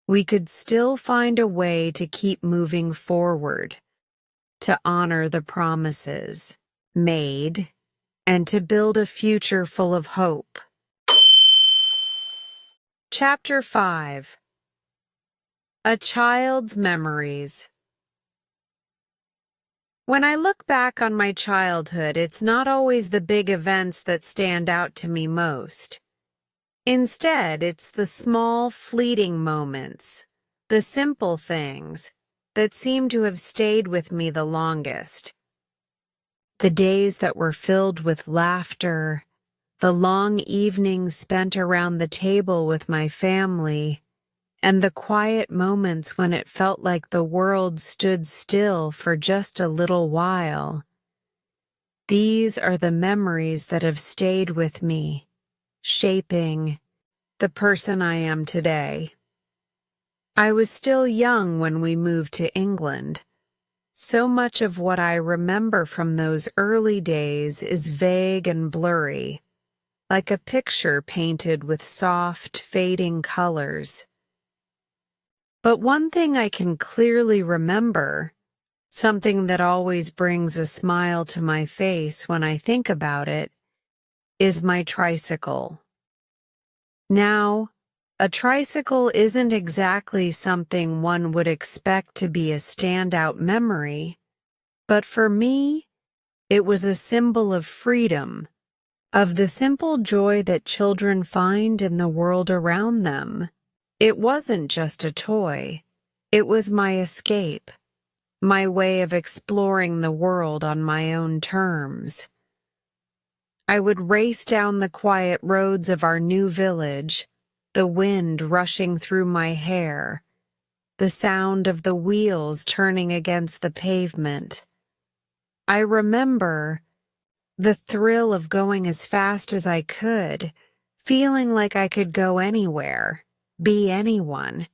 we could still find a way to keep moving forward, to honor the promises made, and to build a future full of hope. Chapter 5. A Child's Memories. When I look back on my childhood, it's not always the big events that stand out to me most. Instead, it's the small, fleeting moments, the simple things, that seem to have stayed with me the longest. The days that were filled with laughter, the long evenings spent around the table with my family, and the quiet moments when it felt like the world stood still for just a little while. These are the memories that have stayed with me, shaping the person I am today. I was still young when we moved to England. So much of what I remember from those early days is vague and blurry, like a picture painted with soft, fading colors. But one thing I can clearly remember, something that always brings a smile to my face when I think about it, is my tricycle. Now, a tricycle isn't exactly something one would expect to be a standout memory, but for me, it was a symbol of freedom, of the simple joy that children find in the world around them. It wasn't just a toy. It was my escape, my way of exploring the world on my own terms. I would race down the quiet roads of our new village, the wind rushing through my hair, the sound of the wheels turning against the pavement. I remember the thrill of going as fast as I could, feeling like I could go anywhere, be anyone.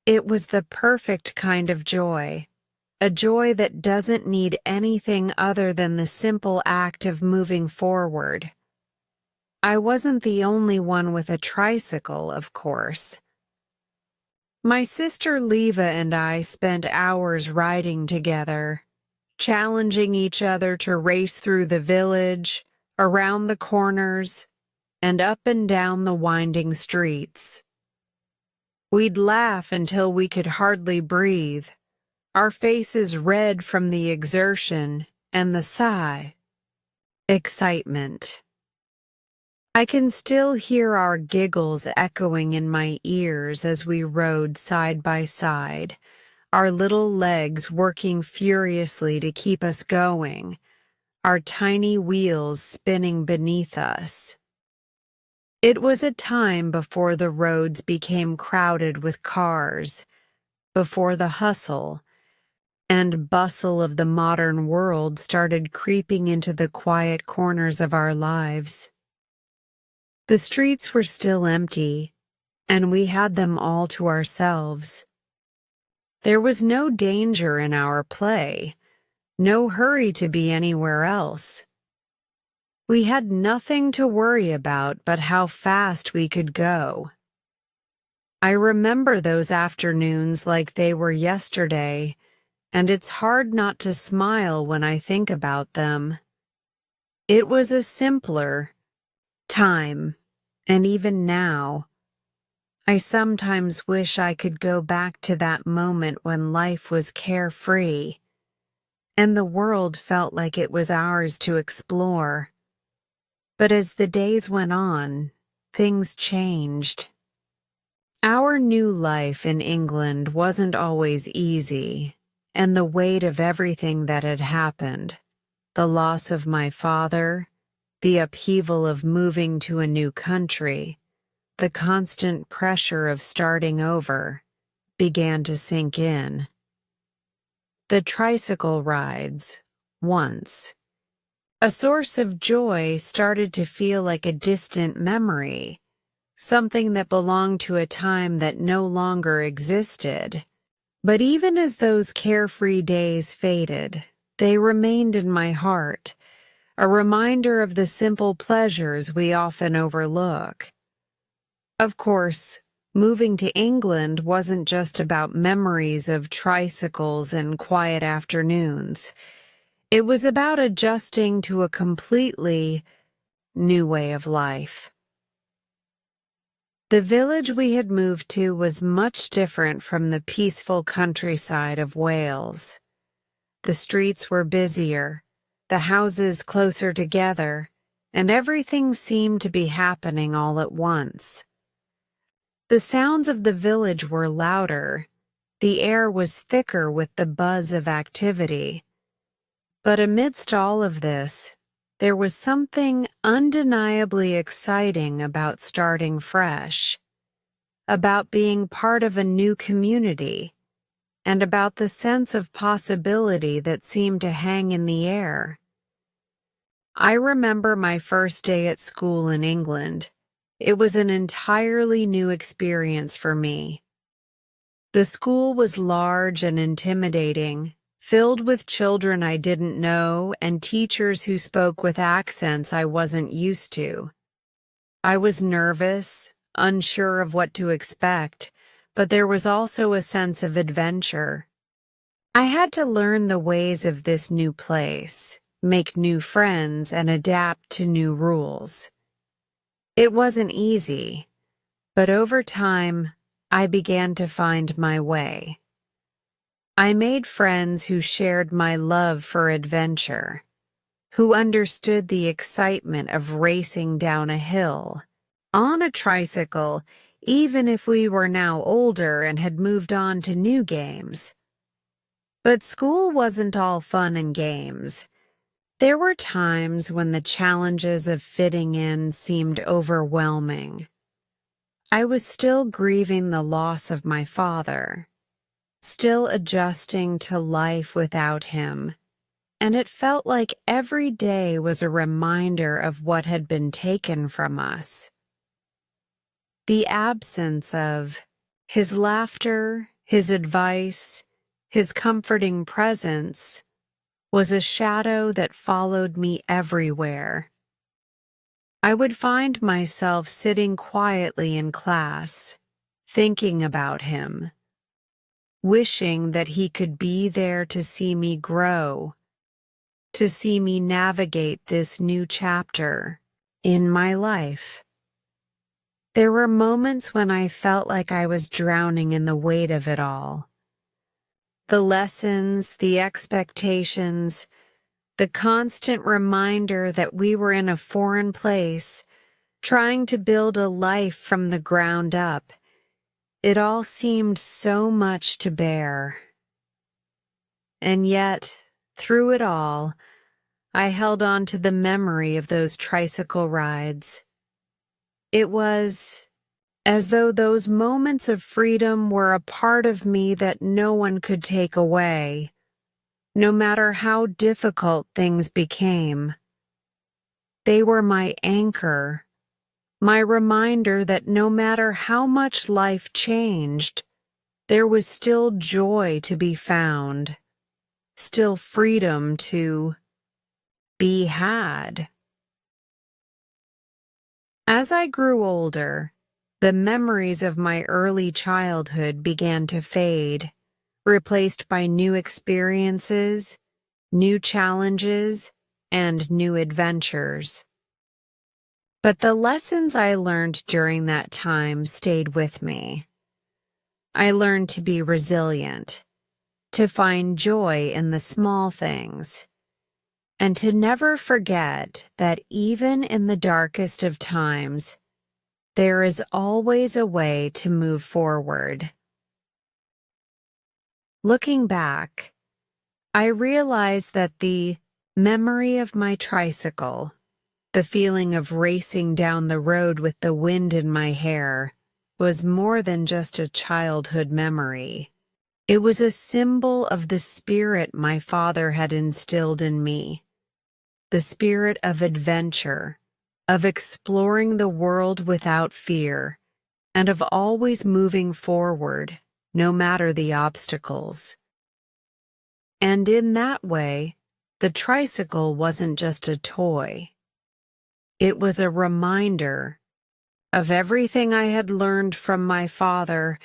It was the perfect kind of joy, a joy that doesn't need anything other than the simple act of moving forward. I wasn't the only one with a tricycle, of course. My sister Leva and I spent hours riding together, challenging each other to race through the village, around the corners, and up and down the winding streets. We'd laugh until we could hardly breathe, our faces red from the exertion and the sigh. Excitement. I can still hear our giggles echoing in my ears as we rode side by side, our little legs working furiously to keep us going, our tiny wheels spinning beneath us. It was a time before the roads became crowded with cars, before the hustle and bustle of the modern world started creeping into the quiet corners of our lives. The streets were still empty, and we had them all to ourselves. There was no danger in our play, no hurry to be anywhere else. We had nothing to worry about but how fast we could go. I remember those afternoons like they were yesterday, and it's hard not to smile when I think about them. It was a simpler time, and even now, I sometimes wish I could go back to that moment when life was carefree, and the world felt like it was ours to explore. But as the days went on, things changed. Our new life in England wasn't always easy, and the weight of everything that had happened, the loss of my father, the upheaval of moving to a new country, the constant pressure of starting over, began to sink in. The tricycle rides, once a source of joy, started to feel like a distant memory, something that belonged to a time that no longer existed. But even as those carefree days faded, they remained in my heart, a reminder of the simple pleasures we often overlook. Of course, moving to England wasn't just about memories of tricycles and quiet afternoons. It was about adjusting to a completely new way of life. The village we had moved to was much different from the peaceful countryside of Wales. The streets were busier, the houses closer together, and everything seemed to be happening all at once. The sounds of the village were louder, the air was thicker with the buzz of activity. But amidst all of this, there was something undeniably exciting about starting fresh, about being part of a new community, and about the sense of possibility that seemed to hang in the air. I remember my first day at school in England. It was an entirely new experience for me. The school was large and intimidating, filled with children I didn't know and teachers who spoke with accents I wasn't used to. I was nervous, unsure of what to expect, but there was also a sense of adventure. I had to learn the ways of this new place, make new friends, and adapt to new rules. It wasn't easy, but over time, I began to find my way. I made friends who shared my love for adventure, who understood the excitement of racing down a hill, on a tricycle, even if we were now older and had moved on to new games. But school wasn't all fun and games. There were times when the challenges of fitting in seemed overwhelming. I was still grieving the loss of my father, still adjusting to life without him, and it felt like every day was a reminder of what had been taken from us. The absence of his laughter, his advice, his comforting presence was a shadow that followed me everywhere. I would find myself sitting quietly in class, thinking about him, wishing that he could be there to see me grow, to see me navigate this new chapter in my life. There were moments when I felt like I was drowning in the weight of it all. The lessons, the expectations, the constant reminder that we were in a foreign place, trying to build a life from the ground up. It all seemed so much to bear. And yet, through it all, I held on to the memory of those tricycle rides. It was as though those moments of freedom were a part of me that no one could take away, no matter how difficult things became. They were my anchor, my reminder that no matter how much life changed, there was still joy to be found, still freedom to be had. As I grew older, the memories of my early childhood began to fade, replaced by new experiences, new challenges, and new adventures. But the lessons I learned during that time stayed with me. I learned to be resilient, to find joy in the small things, and to never forget that even in the darkest of times, there is always a way to move forward. Looking back, I realized that the memory of my tricycle, the feeling of racing down the road with the wind in my hair, was more than just a childhood memory. It was a symbol of the spirit my father had instilled in me, the spirit of adventure, of exploring the world without fear, and of always moving forward, no matter the obstacles. And in that way, the tricycle wasn't just a toy. It was a reminder of everything I had learned from my father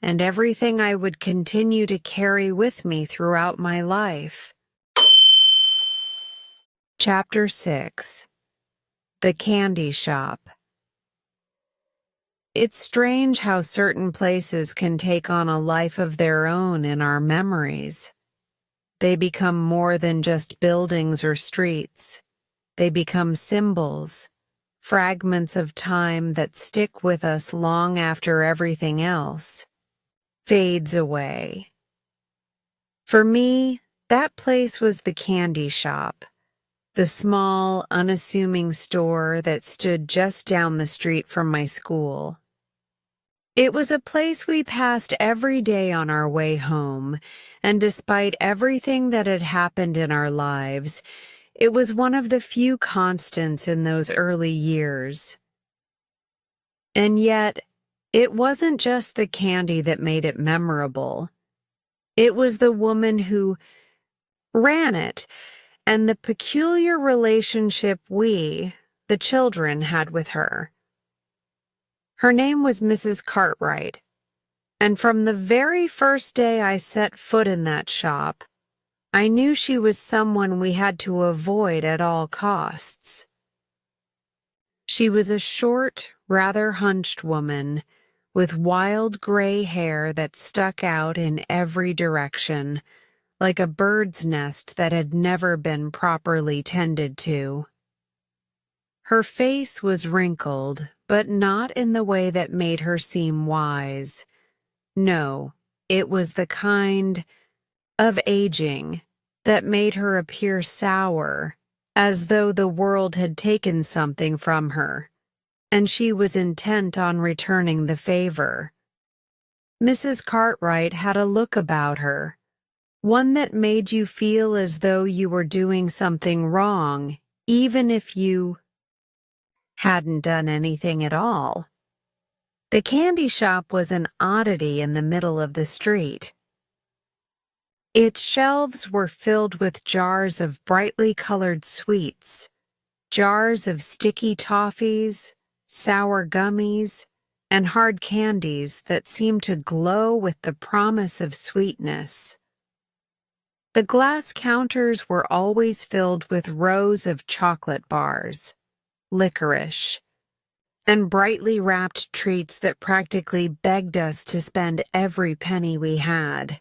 and everything I would continue to carry with me throughout my life. Chapter 6. The Candy Shop. It's strange how certain places can take on a life of their own in our memories. They become more than just buildings or streets. They become symbols, fragments of time that stick with us long after everything else fades away. For me, that place was the candy shop. The small, unassuming store that stood just down the street from my school. It was a place we passed every day on our way home, and despite everything that had happened in our lives, it was one of the few constants in those early years. And yet, it wasn't just the candy that made it memorable. It was the woman who ran it, and the peculiar relationship we, the children, had with her. Her name was Mrs. Cartwright, and from the very first day I set foot in that shop, I knew she was someone we had to avoid at all costs. She was a short, rather hunched woman with wild gray hair that stuck out in every direction, like a bird's nest that had never been properly tended to. Her face was wrinkled, but not in the way that made her seem wise. No, it was the kind of aging that made her appear sour, as though the world had taken something from her, and she was intent on returning the favor. Mrs. Cartwright had a look about her, one that made you feel as though you were doing something wrong, even if you hadn't done anything at all. The candy shop was an oddity in the middle of the street. Its shelves were filled with jars of brightly colored sweets, jars of sticky toffees, sour gummies, and hard candies that seemed to glow with the promise of sweetness. The glass counters were always filled with rows of chocolate bars, licorice, and brightly wrapped treats that practically begged us to spend every penny we had.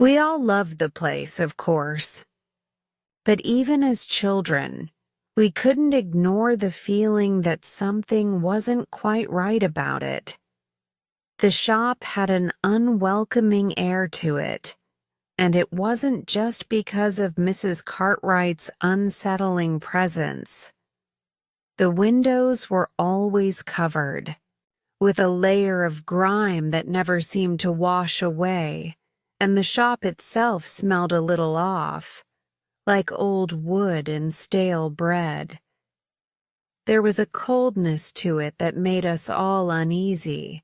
We all loved the place, of course. But even as children, We couldn't ignore the feeling that something wasn't quite right about it. The shop had an unwelcoming air to it, and it wasn't just because of Mrs. Cartwright's unsettling presence. The windows were always covered, with a layer of grime that never seemed to wash away, and the shop itself smelled a little off, like old wood and stale bread. There was a coldness to it that made us all uneasy,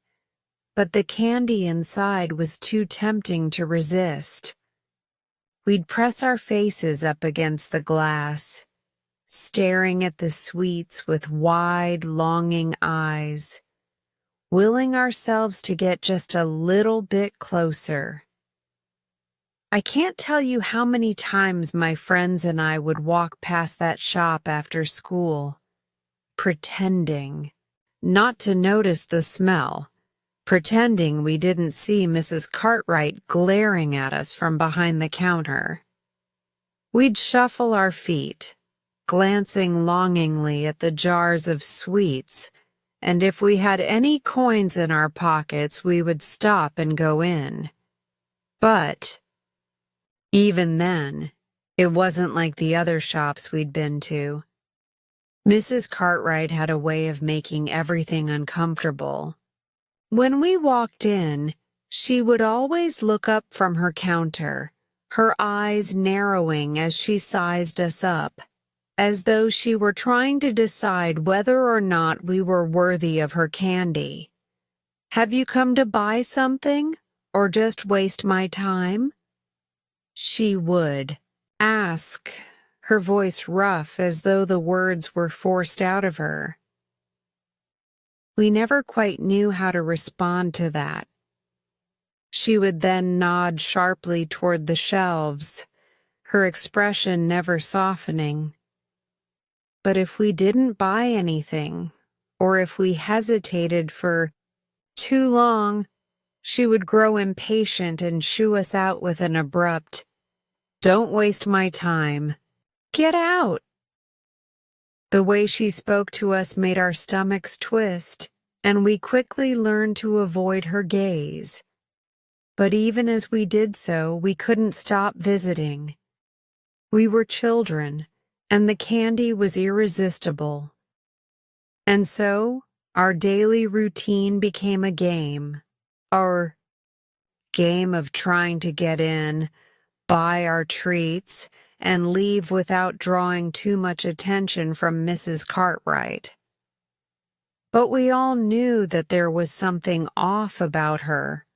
but the candy inside was too tempting to resist. We'd press our faces up against the glass, staring at the sweets with wide, longing eyes, willing ourselves to get just a little bit closer. I can't tell you how many times my friends and I would walk past that shop after school, pretending not to notice the smell, pretending we didn't see Mrs. Cartwright glaring at us from behind the counter. We'd shuffle our feet, glancing longingly at the jars of sweets, and if we had any coins in our pockets, we would stop and go in. But even then, it wasn't like the other shops we'd been to. Mrs. Cartwright had a way of making everything uncomfortable. When we walked in, she would always look up from her counter, her eyes narrowing as she sized us up, as though she were trying to decide whether or not we were worthy of her candy. "Have you come to buy something, or just waste my time?" she would ask, her voice rough as though the words were forced out of her. We never quite knew how to respond to that. She would then nod sharply toward the shelves, her expression never softening. But if we didn't buy anything, or if we hesitated for too long, she would grow impatient and shoo us out with an abrupt, "Don't waste my time. Get out." The way she spoke to us made our stomachs twist, and we quickly learned to avoid her gaze. But even as we did so, we couldn't stop visiting. We were children, and the candy was irresistible. And so, our daily routine became a game. Our game of trying to get in, buy our treats, and leave without drawing too much attention from Mrs. Cartwright. But we all knew that there was something off about her,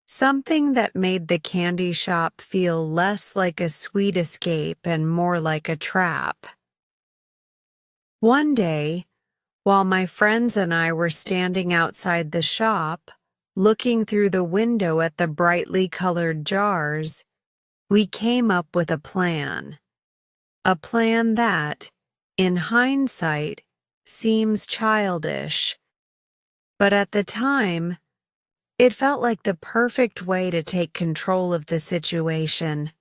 something that made the candy shop feel less like a sweet escape and more like a trap. One day, while my friends and I were standing outside the shop, looking through the window at the brightly colored jars, we came up with a plan. A plan that, in hindsight, seems childish, but at the time, it felt like the perfect way to take control of the situation.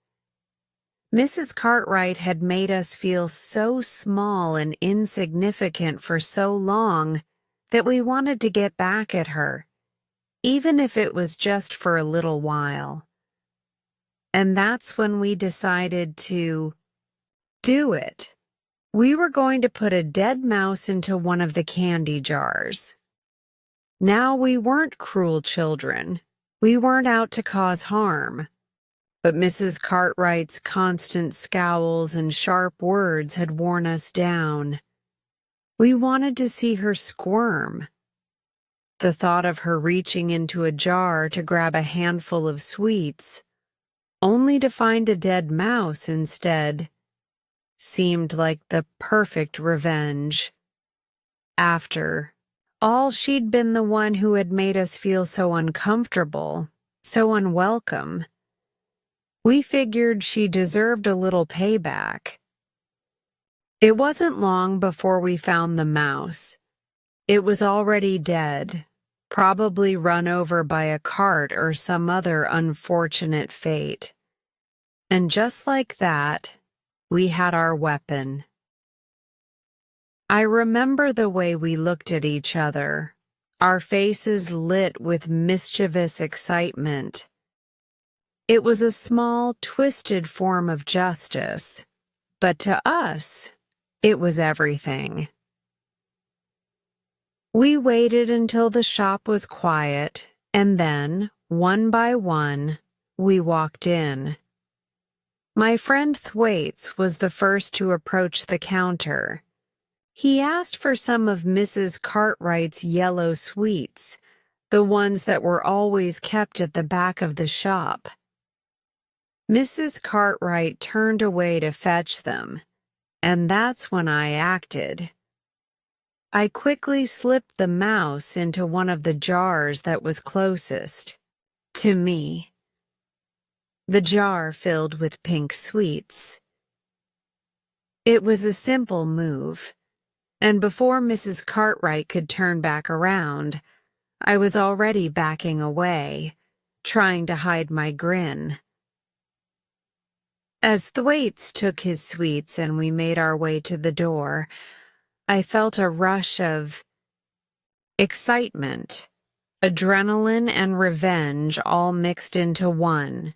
Mrs. Cartwright had made us feel so small and insignificant for so long that we wanted to get back at her, even if it was just for a little while. And that's when we decided to do it. We were going to put a dead mouse into one of the candy jars. Now we weren't cruel children. We weren't out to cause harm. But Mrs. Cartwright's constant scowls and sharp words had worn us down. We wanted to see her squirm. The thought of her reaching into a jar to grab a handful of sweets, only to find a dead mouse instead, seemed like the perfect revenge. After all, she'd been the one who had made us feel so uncomfortable, so unwelcome. We figured she deserved a little payback. It wasn't long before we found the mouse. It was already dead, probably run over by a cart or some other unfortunate fate. And just like that, we had our weapon. I remember the way we looked at each other, our faces lit with mischievous excitement. It was a small, twisted form of justice, but to us, it was everything. We waited until the shop was quiet, and then, one by one, we walked in. My friend Thwaites was the first to approach the counter. He asked for some of Mrs. Cartwright's yellow sweets, the ones that were always kept at the back of the shop. Mrs. Cartwright turned away to fetch them, and that's when I acted. I quickly slipped the mouse into one of the jars that was closest to me. The jar filled with pink sweets. It was a simple move, and before Mrs. Cartwright could turn back around, I was already backing away, trying to hide my grin. As Thwaites took his sweets and we made our way to the door, I felt a rush of excitement, adrenaline, and revenge all mixed into one.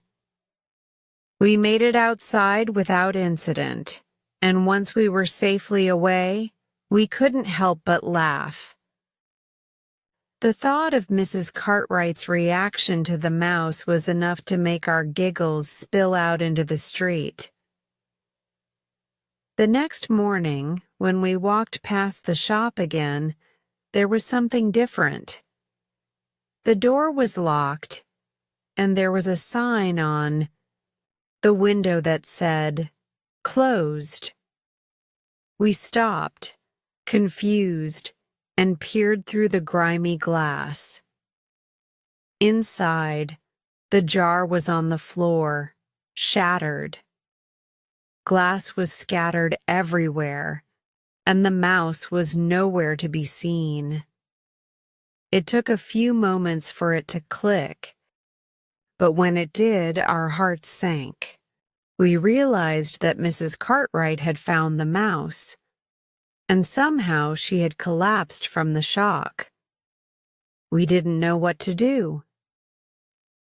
We made it outside without incident, and once we were safely away, we couldn't help but laugh. The thought of Mrs. Cartwright's reaction to the mouse was enough to make our giggles spill out into the street. The next morning, when we walked past the shop again, there was something different. The door was locked, and there was a sign on the window that said, "Closed." We stopped, confused, and peered through the grimy glass. Inside, the jar was on the floor, shattered. Glass was scattered everywhere, and the mouse was nowhere to be seen. It took a few moments for it to click, but when it did, our hearts sank. We realized that Mrs. Cartwright had found the mouse, and somehow she had collapsed from the shock. We didn't know what to do.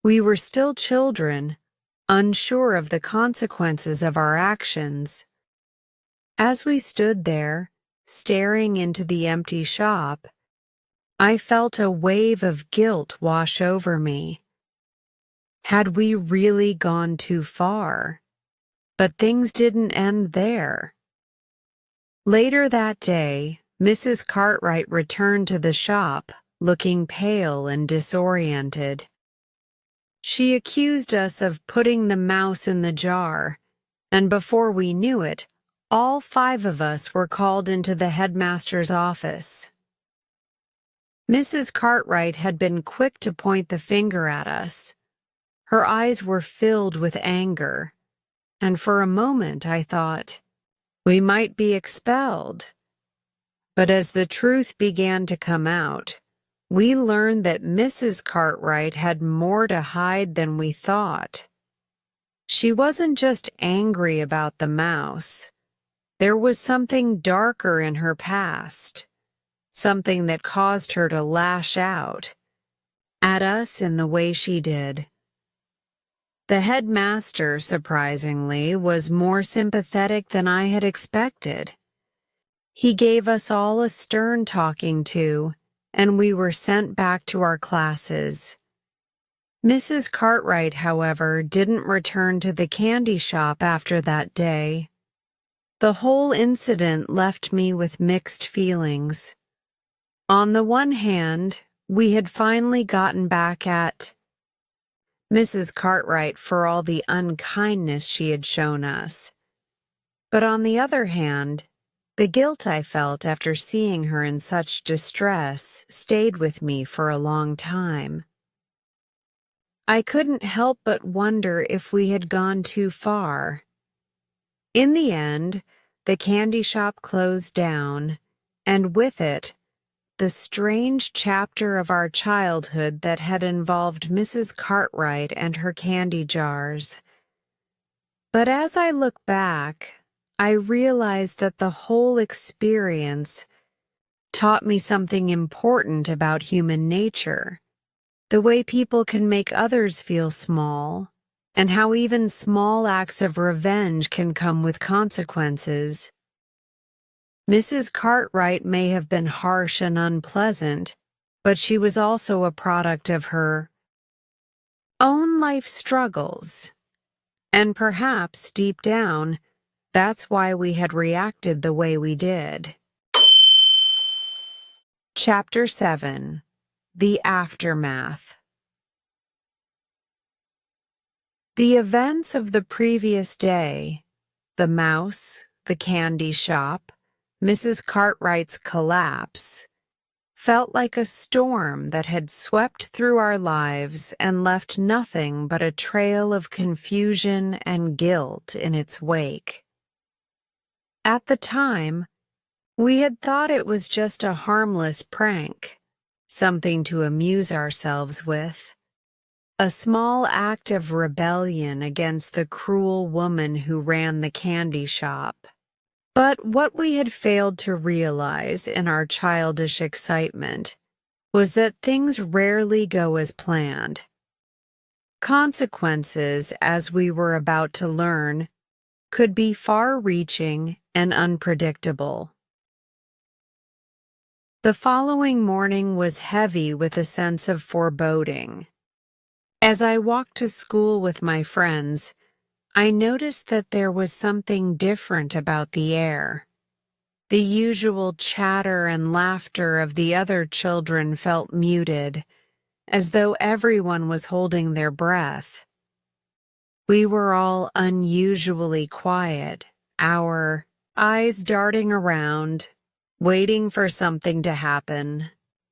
We were still children, unsure of the consequences of our actions. As we stood there, staring into the empty shop, I felt a wave of guilt wash over me. Had we really gone too far? But things didn't end there. Later that day, Mrs. Cartwright returned to the shop, looking pale and disoriented. She accused us of putting the mouse in the jar, and before we knew it, all 5 of us were called into the headmaster's office. Mrs. Cartwright had been quick to point the finger at us. Her eyes were filled with anger, and for a moment I thought, we might be expelled. But as the truth began to come out, we learned that Mrs. Cartwright had more to hide than we thought. She wasn't just angry about the mouse. There was something darker in her past, something that caused her to lash out at us in the way she did. The headmaster, surprisingly, was more sympathetic than I had expected. He gave us all a stern talking to, and we were sent back to our classes. Mrs. Cartwright, however, didn't return to the candy shop after that day. The whole incident left me with mixed feelings. On the one hand, we had finally gotten back at Mrs. Cartwright for all the unkindness she had shown us. But on the other hand, the guilt I felt after seeing her in such distress stayed with me for a long time. I couldn't help but wonder if we had gone too far. In the end, the candy shop closed down, and with it, the strange chapter of our childhood that had involved Mrs. Cartwright and her candy jars. But as I look back, I realize that the whole experience taught me something important about human nature, the way people can make others feel small, and how even small acts of revenge can come with consequences. Mrs. Cartwright may have been harsh and unpleasant, but she was also a product of her own life struggles. And perhaps, deep down, that's why we had reacted the way we did. Chapter 7. The Aftermath. The events of the previous day, the mouse, the candy shop, Mrs. Cartwright's collapse, felt like a storm that had swept through our lives and left nothing but a trail of confusion and guilt in its wake. At the time, we had thought it was just a harmless prank, something to amuse ourselves with, a small act of rebellion against the cruel woman who ran the candy shop. But what we had failed to realize in our childish excitement was that things rarely go as planned. Consequences, as we were about to learn, could be far-reaching and unpredictable. The following morning was heavy with a sense of foreboding. As I walked to school with my friends, I noticed that there was something different about the air. The usual chatter and laughter of the other children felt muted, as though everyone was holding their breath. We were all unusually quiet, our eyes darting around, waiting for something to happen.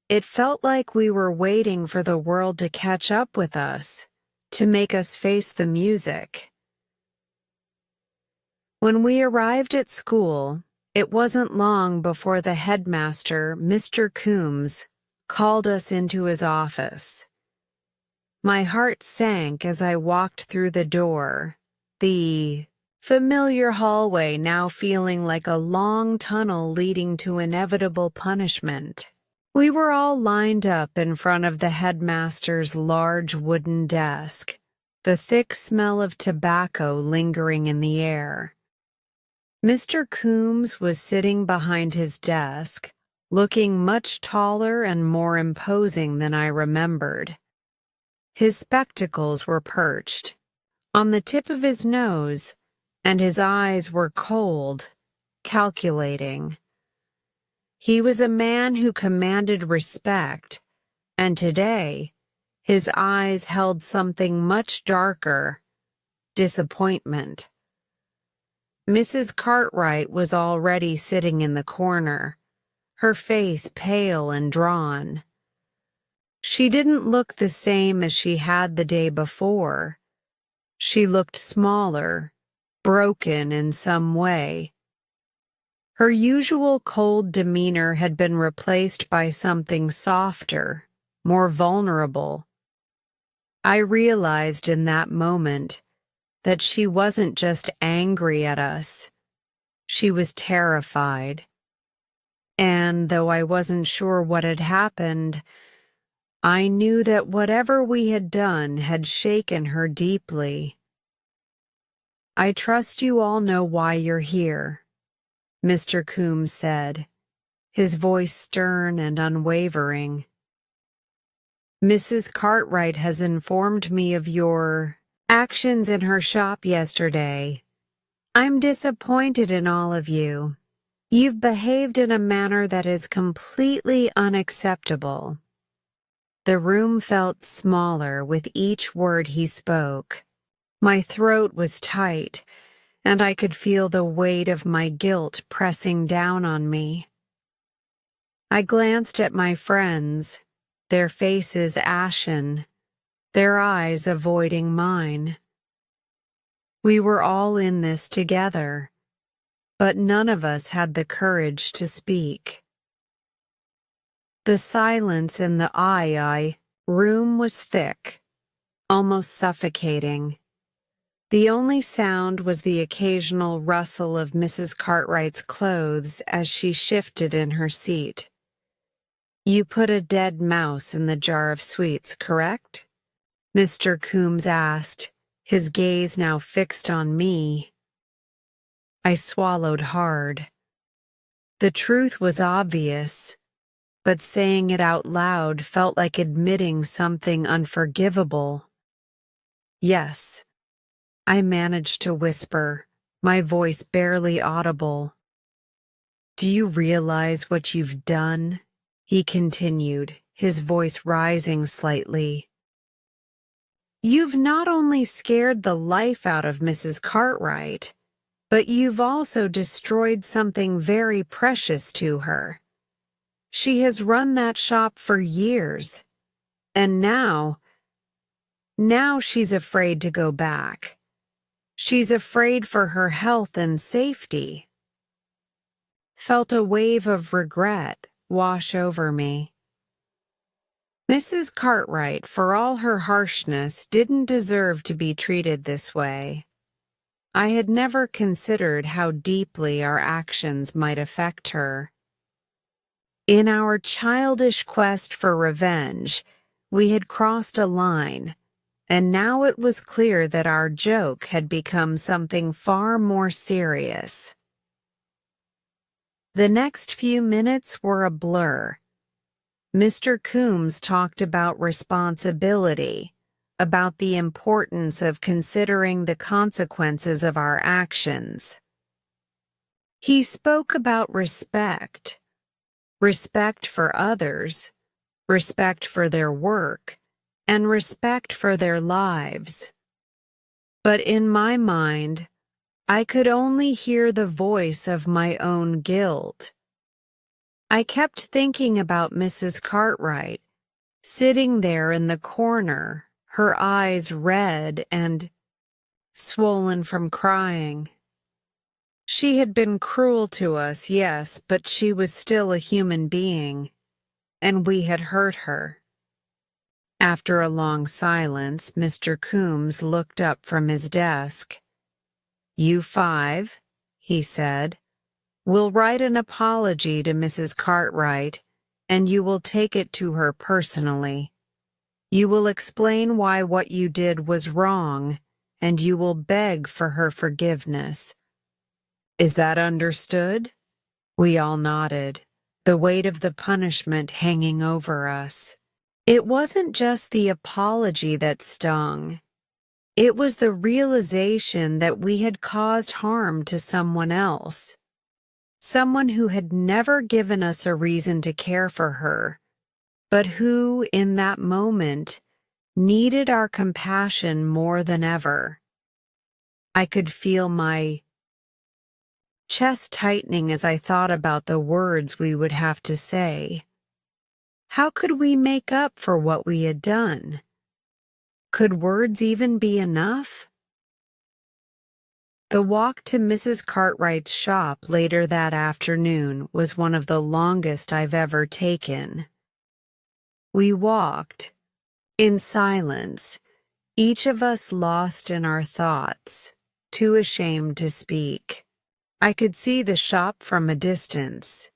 It felt like we were waiting for the world to catch up with us, to make us face the music. When we arrived at school, it wasn't long before the headmaster, Mr. Coombs, called us into his office. My heart sank as I walked through the door, the familiar hallway now feeling like a long tunnel leading to inevitable punishment. We were all lined up in front of the headmaster's large wooden desk, the thick smell of tobacco lingering in the air. Mr. Coombs was sitting behind his desk, looking much taller and more imposing than I remembered. His spectacles were perched on the tip of his nose, and his eyes were cold, calculating. He was a man who commanded respect, and today, his eyes held something much darker: disappointment. Mrs. Cartwright was already sitting in the corner, her face pale and drawn. She didn't look the same as she had the day before. She looked smaller, broken in some way. Her usual cold demeanor had been replaced by something softer, more vulnerable. I realized in that moment that she wasn't just angry at us. She was terrified. And though I wasn't sure what had happened, I knew that whatever we had done had shaken her deeply. "I trust you all know why you're here," Mr. Coombs said, his voice stern and unwavering. "Mrs. Cartwright has informed me of your actions in her shop yesterday. I'm disappointed in all of you. You've behaved in a manner that is completely unacceptable." The room felt smaller with each word he spoke. My throat was tight, and I could feel the weight of my guilt pressing down on me. I glanced at my friends, their faces ashen, their eyes avoiding mine. We were all in this together, but none of us had the courage to speak. The silence in the room was thick, almost suffocating. The only sound was the occasional rustle of Mrs. Cartwright's clothes as she shifted in her seat. You put a dead mouse in the jar of sweets, correct? Mr. Coombs asked, his gaze now fixed on me. I swallowed hard. The truth was obvious, but saying it out loud felt like admitting something unforgivable. Yes, I managed to whisper, my voice barely audible. Do you realize what you've done? He continued, his voice rising slightly. You've not only scared the life out of Mrs. Cartwright, but you've also destroyed something very precious to her. She has run that shop for years, and now she's afraid to go back. She's afraid for her health and safety. Felt a wave of regret wash over me. Mrs. Cartwright, for all her harshness, didn't deserve to be treated this way. I had never considered how deeply our actions might affect her. In our childish quest for revenge, we had crossed a line, and now it was clear that our joke had become something far more serious. The next few minutes were a blur. Mr. Coombs talked about responsibility, about the importance of considering the consequences of our actions. He spoke about respect for others, respect for their work, and respect for their lives. But in my mind, I could only hear the voice of my own guilt. I kept thinking about Mrs. Cartwright, sitting there in the corner, her eyes red and swollen from crying. She had been cruel to us, yes, but she was still a human being, and we had hurt her. After a long silence, Mr. Coombs looked up from his desk. You five, he said, will write an apology to Mrs. Cartwright, and you will take it to her personally. You will explain why what you did was wrong, and you will beg for her forgiveness. Is that understood? We all nodded, the weight of the punishment hanging over us. It wasn't just the apology that stung. It was the realization that we had caused harm to someone else. Someone who had never given us a reason to care for her, but who, in that moment, needed our compassion more than ever. I could feel my chest tightening as I thought about the words we would have to say. How could we make up for what we had done? Could words even be enough? The walk to Mrs. Cartwright's shop later that afternoon was one of the longest I've ever taken. We walked, in silence, each of us lost in our thoughts, too ashamed to speak. I could see the shop from a distance,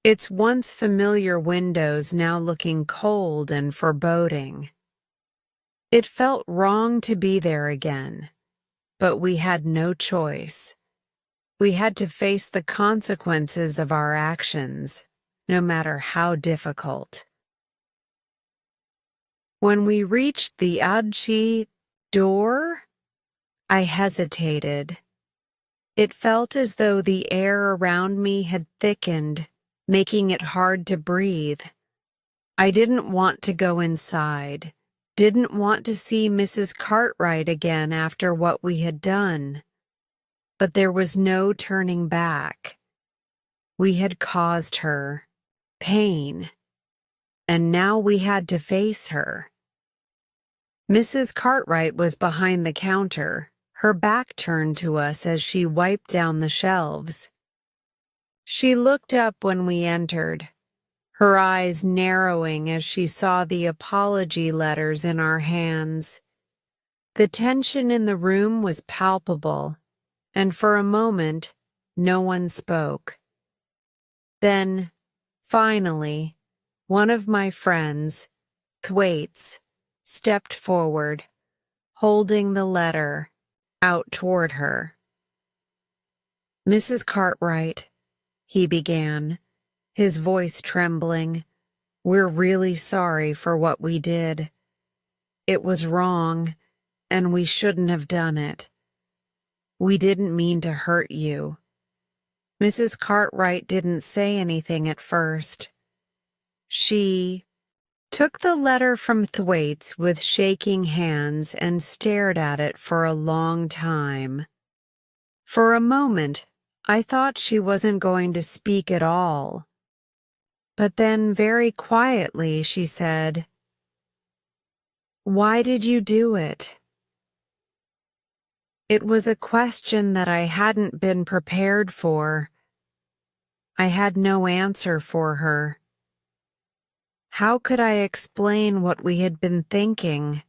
its once familiar windows now looking cold and foreboding. It felt wrong to be there again. But we had no choice. We had to face the consequences of our actions, no matter how difficult. When we reached the Adchi door, I hesitated. It felt as though the air around me had thickened, making it hard to breathe. I didn't want to go inside. Didn't want to see Mrs. Cartwright again after what we had done. But there was no turning back. We had caused her pain, and now we had to face her. Mrs. Cartwright was behind the counter, her back turned to us as she wiped down the shelves. She looked up when we entered, her eyes narrowing as she saw the apology letters in our hands. The tension in the room was palpable, and for a moment, no one spoke. Then, finally, One of my friends, Thwaites, stepped forward, holding the letter out toward her. "Mrs. Cartwright," he began, his voice trembling, "we're really sorry for what we did. It was wrong, and we shouldn't have done it. We didn't mean to hurt you." Mrs. Cartwright didn't say anything at first. She took the letter from Thwaites with shaking hands and stared at it for a long time. For a moment, I thought she wasn't going to speak at all. But then very quietly she said, "Why did you do it?" It was a question that I hadn't been prepared for. I had no answer for her. How could I explain what we had been thinking?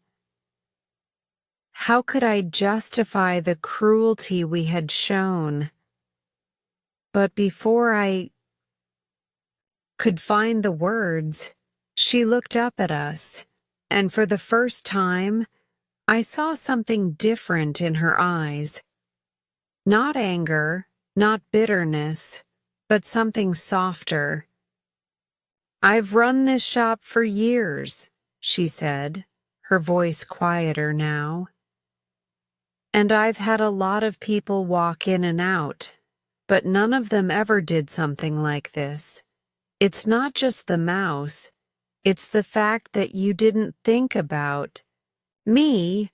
How could I justify the cruelty we had shown? But before I could find the words, she looked up at us, and for the first time, I saw something different in her eyes. Not anger, not bitterness, but something softer. "I've run this shop for years," she said, her voice quieter now. "And I've had a lot of people walk in and out, but none of them ever did something like this. It's not just the mouse, it's the fact that you didn't think about me,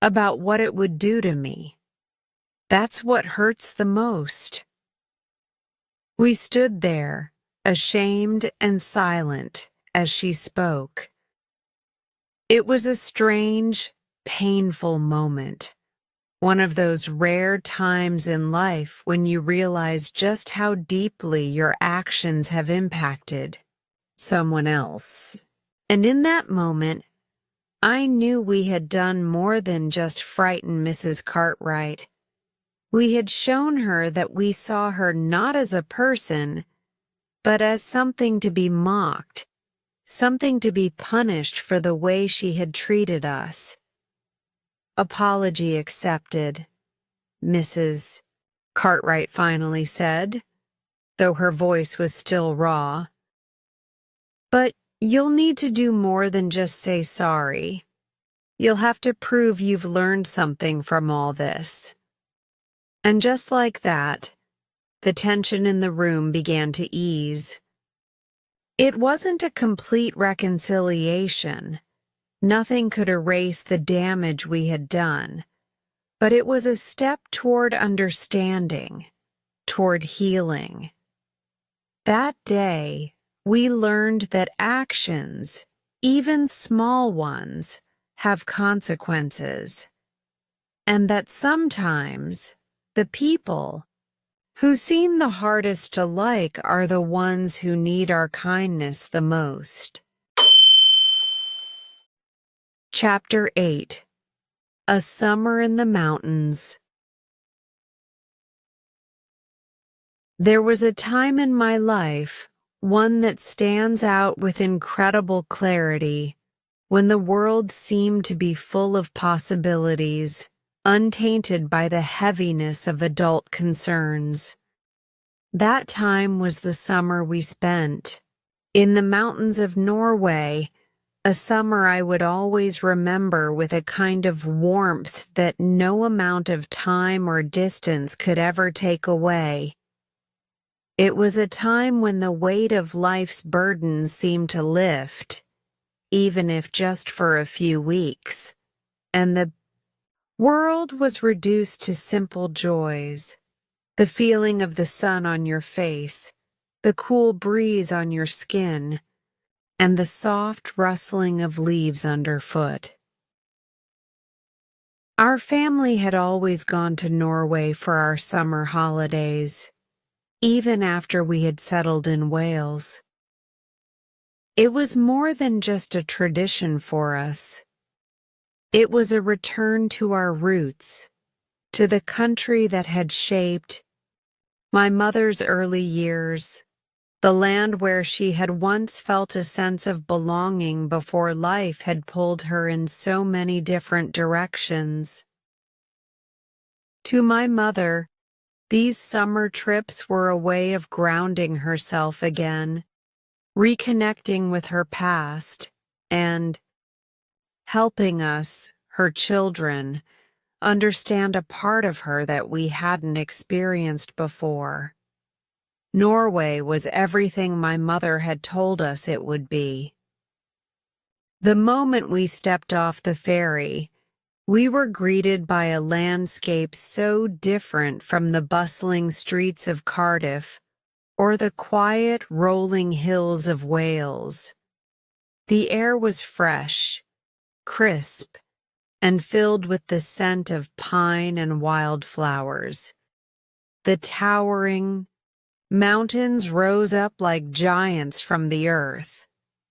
about what it would do to me. That's what hurts the most." We stood there, ashamed and silent, as she spoke. It was a strange, painful moment. One of those rare times in life when you realize just how deeply your actions have impacted someone else. And in that moment, I knew we had done more than just frighten Mrs. Cartwright. We had shown her that we saw her not as a person, but as something to be mocked, something to be punished for the way she had treated us. "Apology accepted," Mrs. Cartwright finally said, though her voice was still raw. "But you'll need to do more than just say sorry. You'll have to prove you've learned something from all this." And just like that, the tension in the room began to ease. It wasn't a complete reconciliation. Nothing could erase the damage we had done, but it was a step toward understanding, toward healing. That day, we learned that actions, even small ones, have consequences, and that sometimes the people who seem the hardest to like are the ones who need our kindness the most. Chapter 8. A Summer in the Mountains. There was a time in my life, one that stands out with incredible clarity, when the world seemed to be full of possibilities, untainted by the heaviness of adult concerns. That time was the summer we spent in the mountains of Norway, a summer I would always remember with a kind of warmth that no amount of time or distance could ever take away. It was a time when the weight of life's burdens seemed to lift, even if just for a few weeks, and the world was reduced to simple joys. The feeling of the sun on your face, the cool breeze on your skin, and the soft rustling of leaves underfoot. Our family had always gone to Norway for our summer holidays, even after we had settled in Wales. It was more than just a tradition for us. It was a return to our roots, to the country that had shaped my mother's early years, The land where she had once felt a sense of belonging before life had pulled her in so many different directions. To my mother, these summer trips were a way of grounding herself again, reconnecting with her past, and helping us, her children, understand a part of her that we hadn't experienced before. Norway was everything my mother had told us it would be. The moment we stepped off the ferry, we were greeted by a landscape so different from the bustling streets of Cardiff or the quiet, rolling hills of Wales. The air was fresh, crisp, and filled with the scent of pine and wildflowers. The towering mountains rose up like giants from the earth,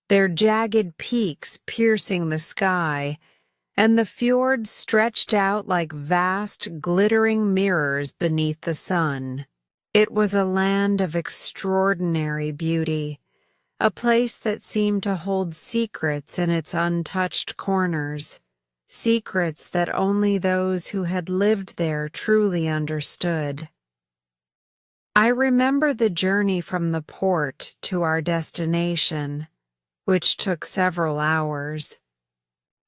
their jagged peaks piercing the sky, and the fjords stretched out like vast, glittering mirrors beneath the sun. It was a land of extraordinary beauty, a place that seemed to hold secrets in its untouched corners, secrets that only those who had lived there truly understood. I remember the journey from the port to our destination, which took several hours.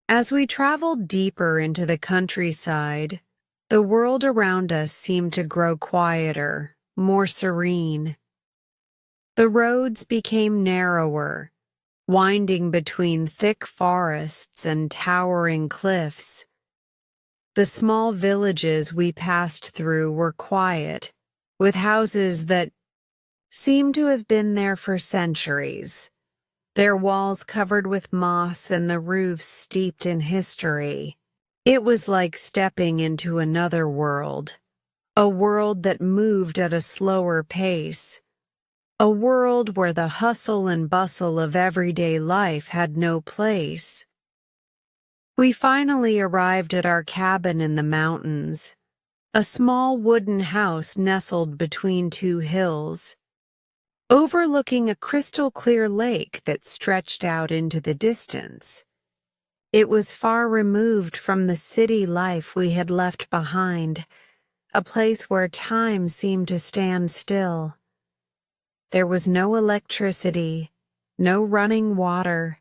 As we traveled deeper into the countryside, the world around us seemed to grow quieter, more serene. The roads became narrower, winding between thick forests and towering cliffs. The small villages we passed through were quiet, with houses that seemed to have been there for centuries, their walls covered with moss and the roofs steeped in history. It was like stepping into another world, a world that moved at a slower pace, a world where the hustle and bustle of everyday life had no place. We finally arrived at our cabin in the mountains, a small wooden house nestled between two hills, overlooking a crystal-clear lake that stretched out into the distance. It was far removed from the city life we had left behind, a place where time seemed to stand still. There was no electricity, no running water,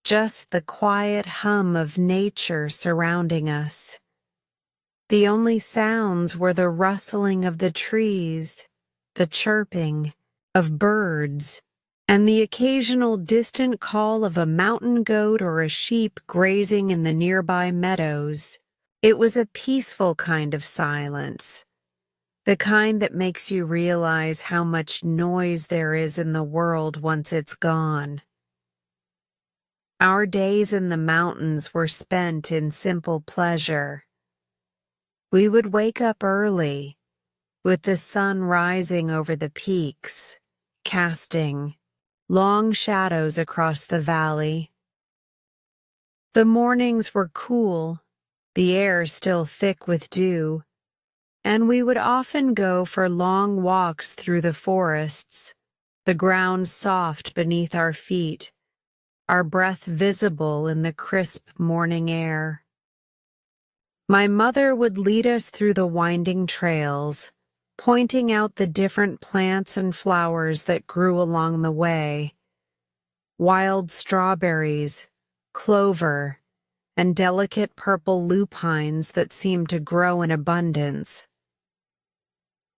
just the quiet hum of nature surrounding us. The only sounds were the rustling of the trees, the chirping of birds, and the occasional distant call of a mountain goat or a sheep grazing in the nearby meadows. It was a peaceful kind of silence, the kind that makes you realize how much noise there is in the world once it's gone. Our days in the mountains were spent in simple pleasure. We would wake up early, with the sun rising over the peaks, casting long shadows across the valley. The mornings were cool, the air still thick with dew, and we would often go for long walks through the forests, the ground soft beneath our feet, our breath visible in the crisp morning air. My mother would lead us through the winding trails, pointing out the different plants and flowers that grew along the way. Wild strawberries, clover, and delicate purple lupines that seemed to grow in abundance.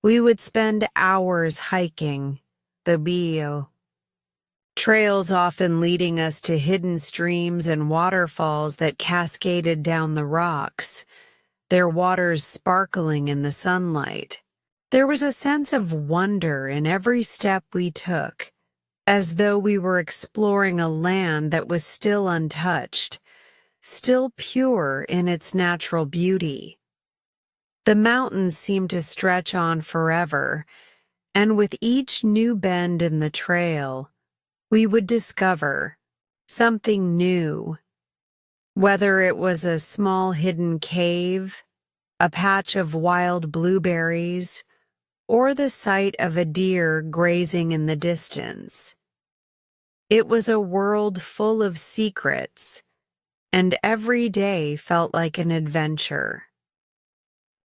We would spend hours hiking the bio, trails often leading us to hidden streams and waterfalls that cascaded down the rocks, their waters sparkling in the sunlight. There was a sense of wonder in every step we took, as though we were exploring a land that was still untouched, still pure in its natural beauty. The mountains seemed to stretch on forever, and with each new bend in the trail, we would discover something new. Whether it was a small hidden cave, a patch of wild blueberries, or the sight of a deer grazing in the distance. It was a world full of secrets, and every day felt like an adventure.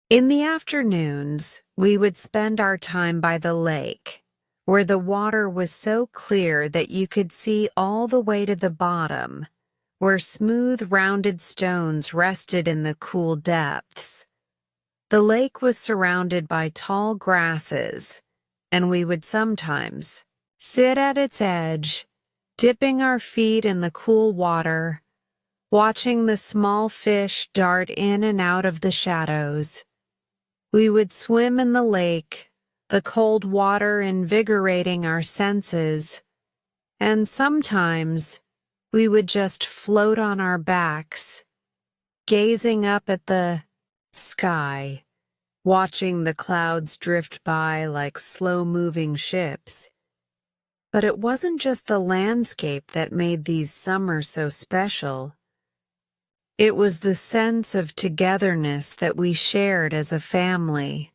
In the afternoons, we would spend our time by the lake, where the water was so clear that you could see all the way to the bottom, where smooth, rounded stones rested in the cool depths. The lake was surrounded by tall grasses, and we would sometimes sit at its edge, dipping our feet in the cool water, watching the small fish dart in and out of the shadows. We would swim in the lake, the cold water invigorating our senses, and sometimes we would just float on our backs, gazing up at the sky, watching the clouds drift by like slow-moving ships. But it wasn't just the landscape that made these summers so special. It was the sense of togetherness that we shared as a family,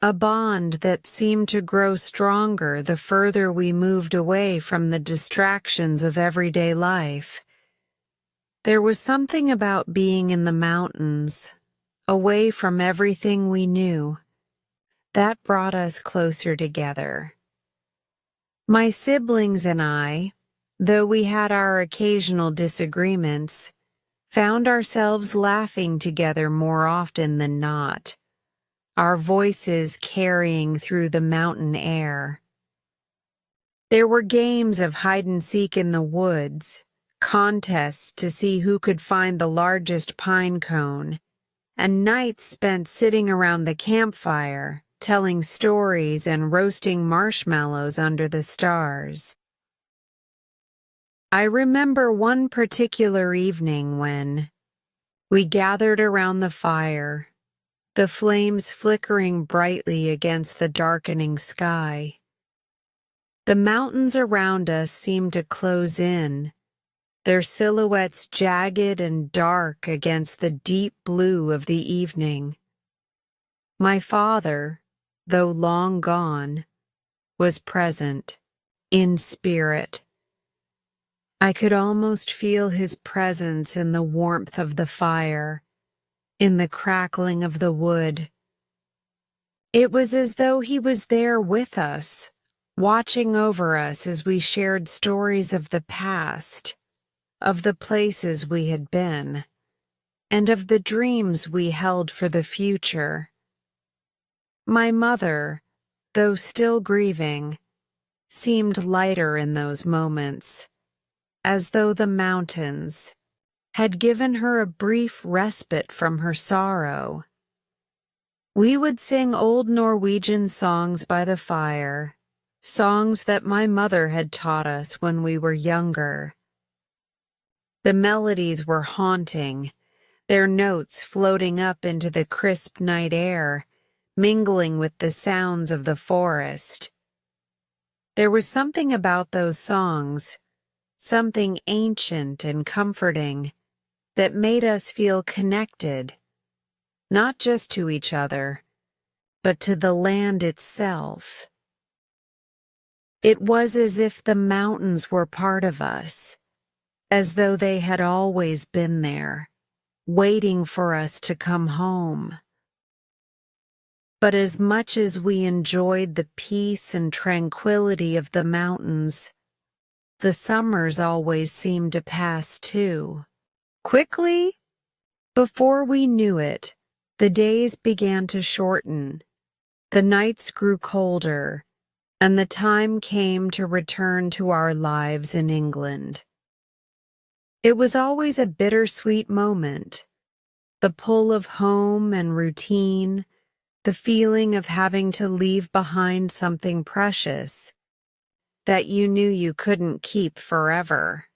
a bond that seemed to grow stronger the further we moved away from the distractions of everyday life. There was something about being in the mountains, away from everything we knew, that brought us closer together. My siblings and I, though we had our occasional disagreements, found ourselves laughing together more often than not, our voices carrying through the mountain air. There were games of hide-and-seek in the woods, contests to see who could find the largest pine cone, and nights spent sitting around the campfire, telling stories and roasting marshmallows under the stars. I remember one particular evening when we gathered around the fire, the flames flickering brightly against the darkening sky. The mountains around us seemed to close in, their silhouettes jagged and dark against the deep blue of the evening. My father, though long gone, was present, in spirit. I could almost feel his presence in the warmth of the fire, in the crackling of the wood. It was as though he was there with us, watching over us as we shared stories of the past, of the places we had been, and of the dreams we held for the future. My mother, though still grieving, seemed lighter in those moments, as though the mountains had given her a brief respite from her sorrow. We would sing old Norwegian songs by the fire, songs that my mother had taught us when we were younger. The melodies were haunting, their notes floating up into the crisp night air, mingling with the sounds of the forest. There was something about those songs, something ancient and comforting, that made us feel connected, not just to each other, but to the land itself. It was as if the mountains were part of us, as though they had always been there, waiting for us to come home. But as much as we enjoyed the peace and tranquility of the mountains, the summers always seemed to pass too. Quickly, before we knew it, the days began to shorten, the nights grew colder, and the time came to return to our lives in England. It was always a bittersweet moment, the pull of home and routine, the feeling of having to leave behind something precious that you knew you couldn't keep forever.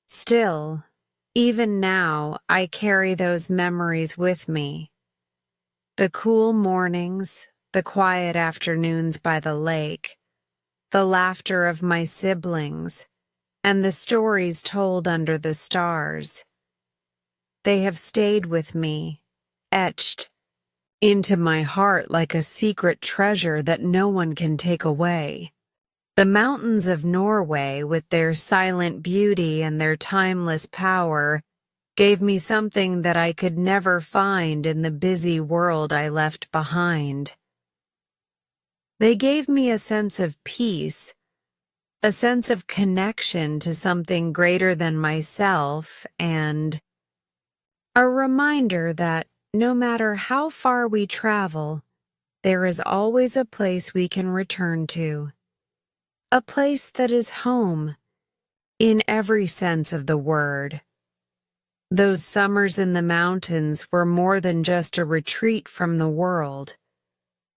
Still, even now, I carry those memories with me. The cool mornings, the quiet afternoons by the lake, the laughter of my siblings, and the stories told under the stars. They have stayed with me, etched into my heart like a secret treasure that no one can take away. The mountains of Norway, with their silent beauty and their timeless power, gave me something that I could never find in the busy world I left behind. They gave me a sense of peace, a sense of connection to something greater than myself, and a reminder that no matter how far we travel, there is always a place we can return to. A place that is home, in every sense of the word. Those summers in the mountains were more than just a retreat from the world.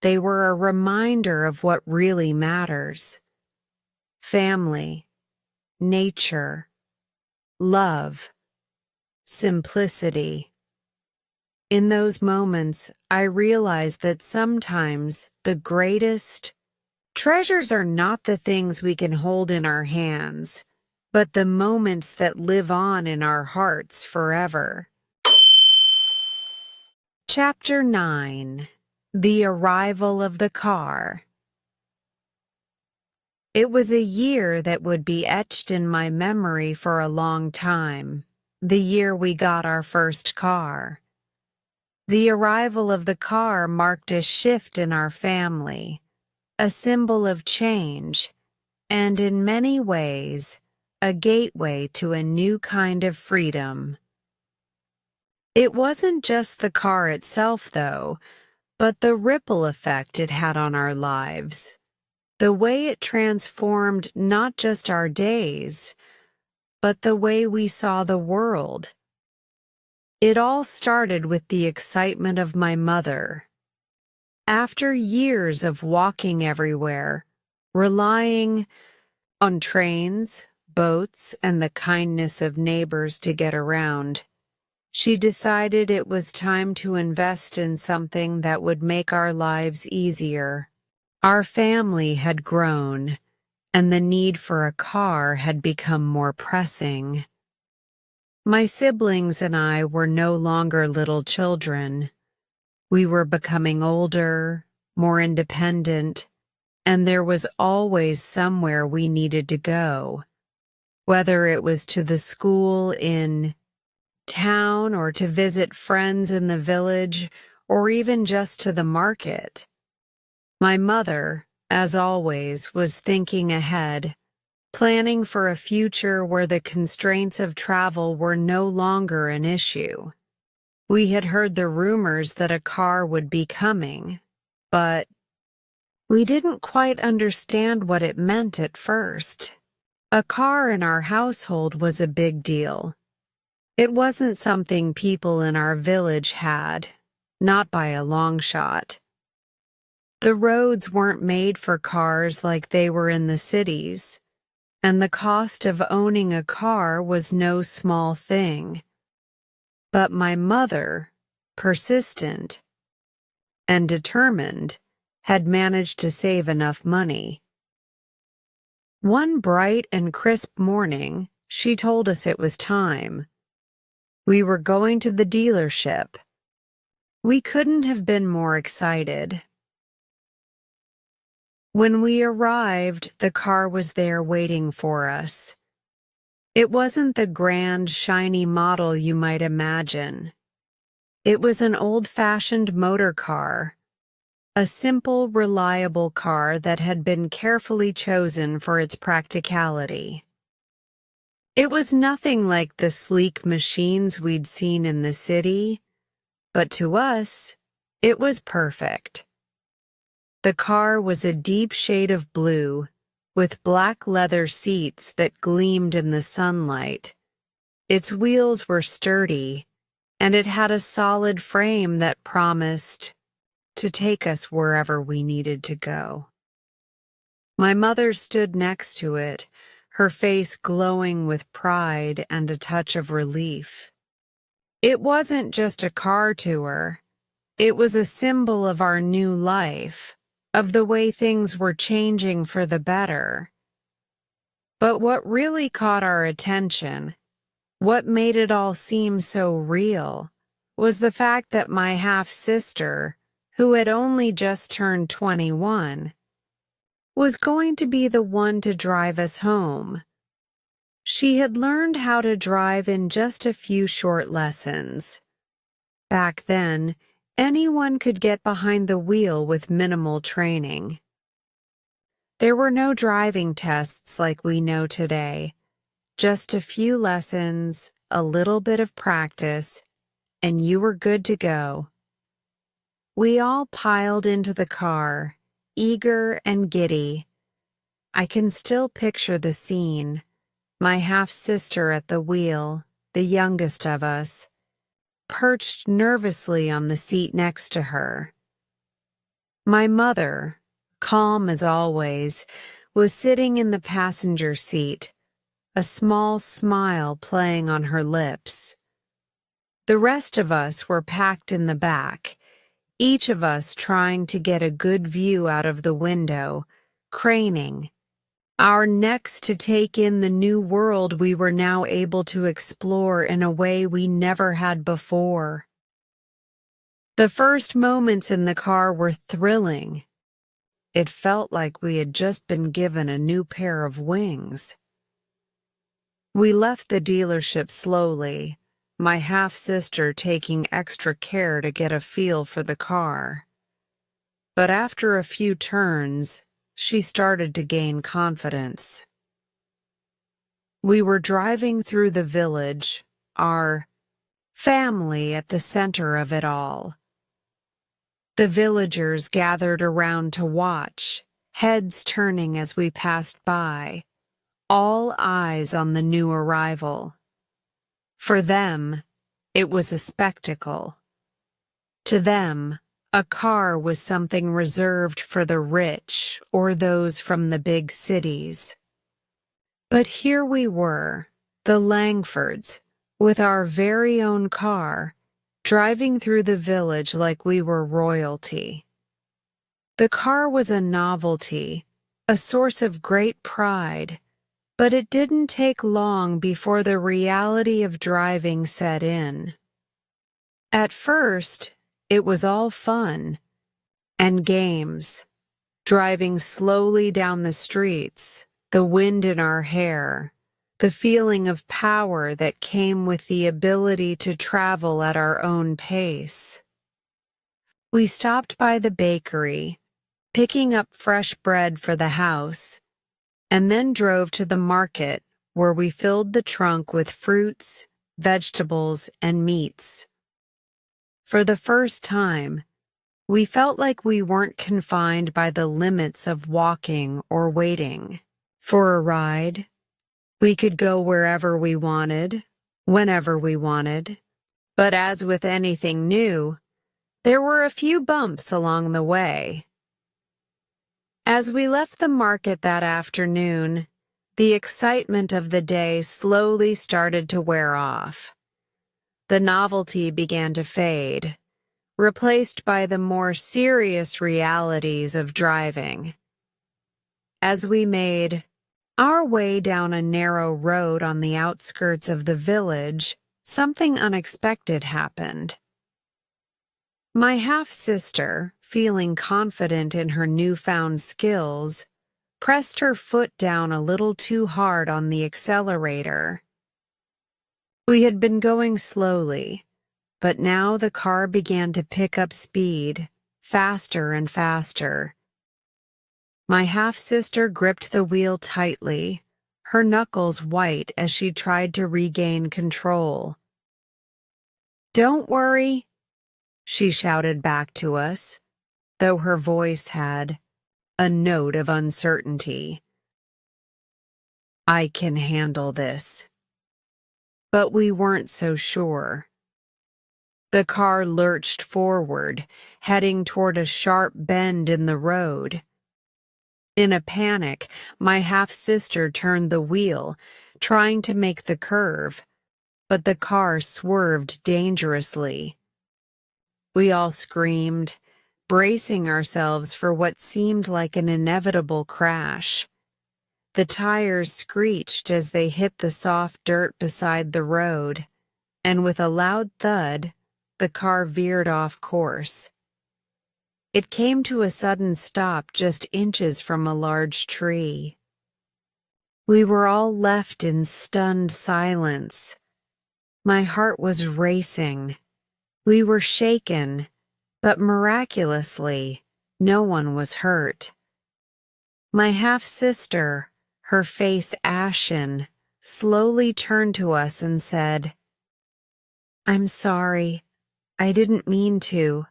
They were a reminder of what really matters. Family, nature, love, simplicity. In those moments, I realized that sometimes the greatest treasures are not the things we can hold in our hands, but the moments that live on in our hearts forever. Chapter 9. The Arrival of the Car. It was a year that would be etched in my memory for a long time, the year we got our first car. The arrival of the car marked a shift in our family, a symbol of change, and in many ways, a gateway to a new kind of freedom. It wasn't just the car itself, though, but the ripple effect it had on our lives. The way it transformed not just our days, but the way we saw the world. It all started with the excitement of my mother. After years of walking everywhere, relying on trains, boats, and the kindness of neighbors to get around, she decided it was time to invest in something that would make our lives easier. Our family had grown, and the need for a car had become more pressing. My siblings and I were no longer little children. We were becoming older, more independent, and there was always somewhere we needed to go, whether it was to the school in town or to visit friends in the village or even just to the market. My mother, as always, was thinking ahead, planning for a future where the constraints of travel were no longer an issue. We had heard the rumors that a car would be coming, but we didn't quite understand what it meant at first. A car in our household was a big deal. It wasn't something people in our village had, not by a long shot. The roads weren't made for cars like they were in the cities, and the cost of owning a car was no small thing. But my mother, persistent and determined, had managed to save enough money. One bright and crisp morning, she told us it was time. We were going to the dealership. We couldn't have been more excited. When we arrived, the car was there waiting for us. It wasn't the grand, shiny model you might imagine. It was an old-fashioned motor car, a simple, reliable car that had been carefully chosen for its practicality. It was nothing like the sleek machines we'd seen in the city, but to us, it was perfect. The car was a deep shade of blue, with black leather seats that gleamed in the sunlight. Its wheels were sturdy, and it had a solid frame that promised to take us wherever we needed to go. My mother stood next to it, her face glowing with pride and a touch of relief. It wasn't just a car to her. It was a symbol of our new life, of the way things were changing for the better. But what really caught our attention, what made it all seem so real, was the fact that my half-sister, who had only just turned 21, was going to be the one to drive us home. She had learned how to drive in just a few short lessons. Back then, anyone could get behind the wheel with minimal training. There were no driving tests like we know today, just a few lessons, a little bit of practice, and you were good to go. We all piled into the car, eager and giddy. I can still picture the scene. My half-sister at the wheel, the youngest of us, perched nervously on the seat next to her. My mother, calm as always, was sitting in the passenger seat, a small smile playing on her lips. The rest of us were packed in the back, each of us trying to get a good view out of the window, craning, our necks to take in the new world we were now able to explore in a way we never had before. The first moments in the car were thrilling. It felt like we had just been given a new pair of wings. We left the dealership slowly, my half-sister taking extra care to get a feel for the car. But after a few turns, she started to gain confidence. We were driving through the village, our family at the center of it all. The villagers gathered around to watch, heads turning as we passed by, all eyes on the new arrival. For them, it was a spectacle. To them, a car was something reserved for the rich or those from the big cities. But here we were, the Langfords, with our very own car, driving through the village like we were royalty. The car was a novelty, a source of great pride, but it didn't take long before the reality of driving set in. At first, it was all fun and games, driving slowly down the streets, the wind in our hair, the feeling of power that came with the ability to travel at our own pace. We stopped by the bakery, picking up fresh bread for the house, and then drove to the market where we filled the trunk with fruits, vegetables, and meats. For the first time, we felt like we weren't confined by the limits of walking or waiting for a ride. We could go wherever we wanted, whenever we wanted. But as with anything new, there were a few bumps along the way. As we left the market that afternoon, the excitement of the day slowly started to wear off. The novelty began to fade, replaced by the more serious realities of driving. As we made our way down a narrow road on the outskirts of the village, something unexpected happened. My half-sister, feeling confident in her newfound skills, pressed her foot down a little too hard on the accelerator. We had been going slowly, but now the car began to pick up speed, faster and faster. My half-sister gripped the wheel tightly, her knuckles white as she tried to regain control. "Don't worry," she shouted back to us, though her voice had a note of uncertainty. "I can handle this." But we weren't so sure. The car lurched forward, heading toward a sharp bend in the road. In a panic, my half-sister turned the wheel, trying to make the curve, but the car swerved dangerously. We all screamed, bracing ourselves for what seemed like an inevitable crash. The tires screeched as they hit the soft dirt beside the road, and with a loud thud, the car veered off course. It came to a sudden stop just inches from a large tree. We were all left in stunned silence. My heart was racing. We were shaken, but miraculously, no one was hurt. My half-sister, her face ashen, slowly turned to us and said, "I'm sorry. I didn't mean to."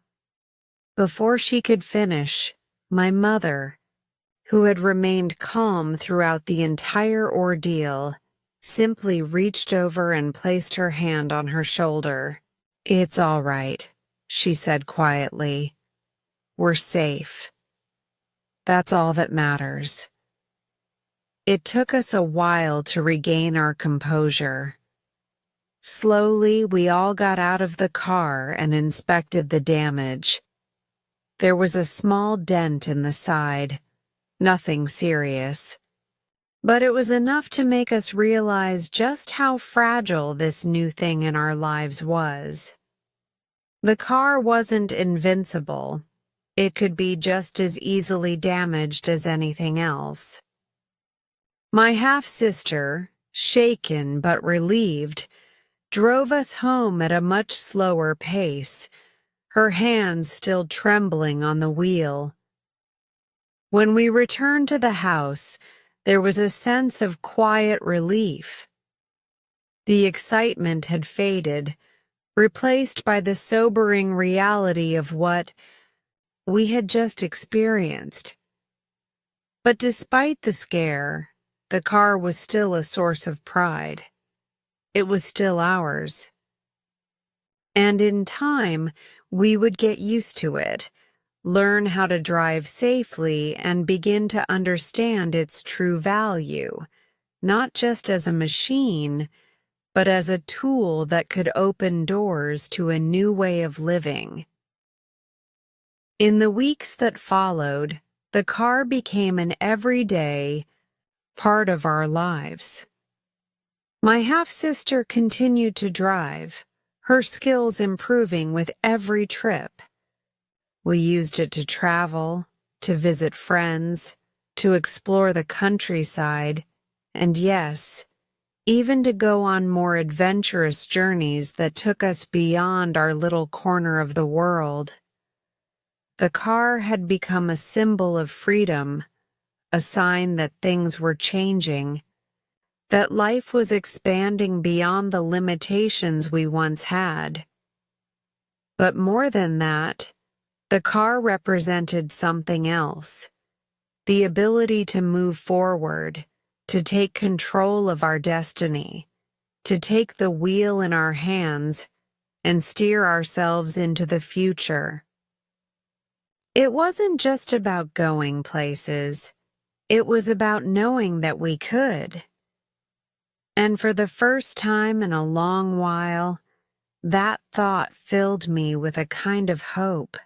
Before she could finish, my mother, who had remained calm throughout the entire ordeal, simply reached over and placed her hand on her shoulder. "It's all right," she said quietly. "We're safe. That's all that matters." It took us a while to regain our composure. Slowly, we all got out of the car and inspected the damage. There was a small dent in the side, nothing serious. But it was enough to make us realize just how fragile this new thing in our lives was. The car wasn't invincible. It could be just as easily damaged as anything else. My half-sister, shaken but relieved, drove us home at a much slower pace, her hands still trembling on the wheel. When we returned to the house, there was a sense of quiet relief. The excitement had faded, replaced by the sobering reality of what we had just experienced. But despite the scare, the car was still a source of pride. It was still ours. And in time, we would get used to it, learn how to drive safely, and begin to understand its true value, not just as a machine, but as a tool that could open doors to a new way of living. In the weeks that followed, the car became an everyday part of our lives. My half-sister continued to drive, her skills improving with every trip. We used it to travel, to visit friends, to explore the countryside, and yes, even to go on more adventurous journeys that took us beyond our little corner of the world. The car had become a symbol of freedom, a sign that things were changing, that life was expanding beyond the limitations we once had. But more than that, the car represented something else, the ability to move forward, to take control of our destiny, to take the wheel in our hands and steer ourselves into the future. It wasn't just about going places, it was about knowing that we could. And for the first time in a long while, that thought filled me with a kind of hope.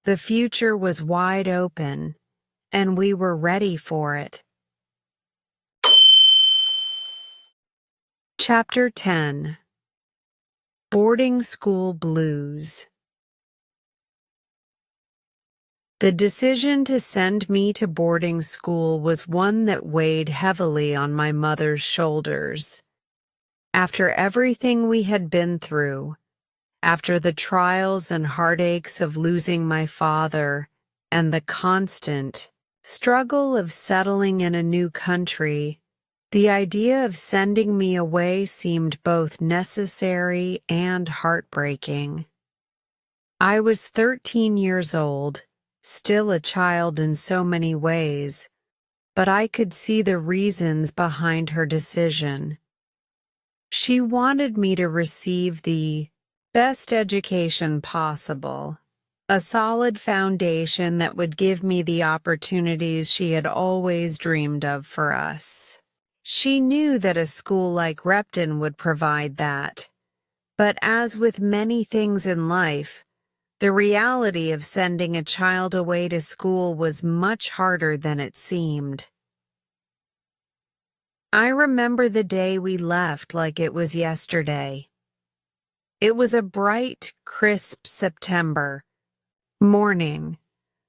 The future was wide open, and we were ready for it. Chapter 10. Boarding School Blues. The decision to send me to boarding school was one that weighed heavily on my mother's shoulders. After everything we had been through, after the trials and heartaches of losing my father and the constant struggle of settling in a new country, the idea of sending me away seemed both necessary and heartbreaking. I was 13 years old, still a child in so many ways, but I could see the reasons behind her decision. She wanted me to receive the best education possible, a solid foundation that would give me the opportunities she had always dreamed of for us. She knew that a school like Repton would provide that, but as with many things in life, the reality of sending a child away to school was much harder than it seemed. I remember the day we left like it was yesterday. It was a bright, crisp September, Morning.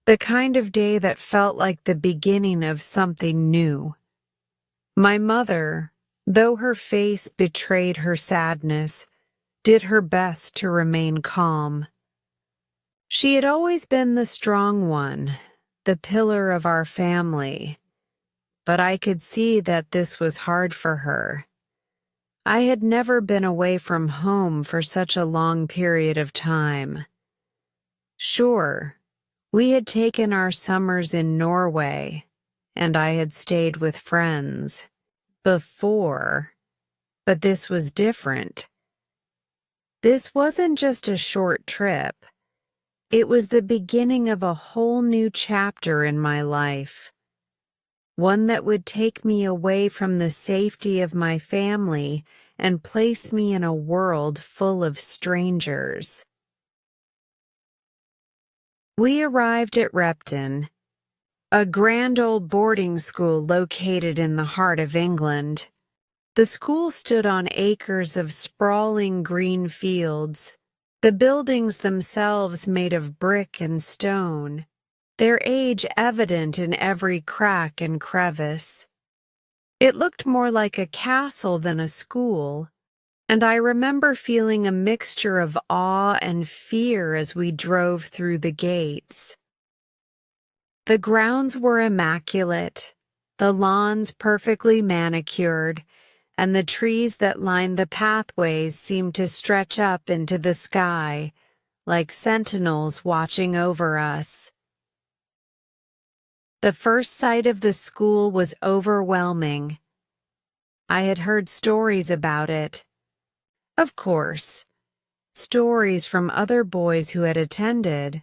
The kind of day that felt like the beginning of something new. My mother, though her face betrayed her sadness, did her best to remain calm. She had always been the strong one, the pillar of our family, but I could see that this was hard for her. I had never been away from home for such a long period of time. Sure, we had taken our summers in Norway, and I had stayed with friends before, but this was different. This wasn't just a short trip. It was the beginning of a whole new chapter in my life. One that would take me away from the safety of my family and place me in a world full of strangers. We arrived at Repton, a grand old boarding school located in the heart of England. The school stood on acres of sprawling green fields, the buildings themselves made of brick and stone, their age evident in every crack and crevice. It looked more like a castle than a school, and I remember feeling a mixture of awe and fear as we drove through the gates. The grounds were immaculate, the lawns perfectly manicured, and the trees that lined the pathways seemed to stretch up into the sky, like sentinels watching over us. The first sight of the school was overwhelming. I had heard stories about it. Of course, stories from other boys who had attended,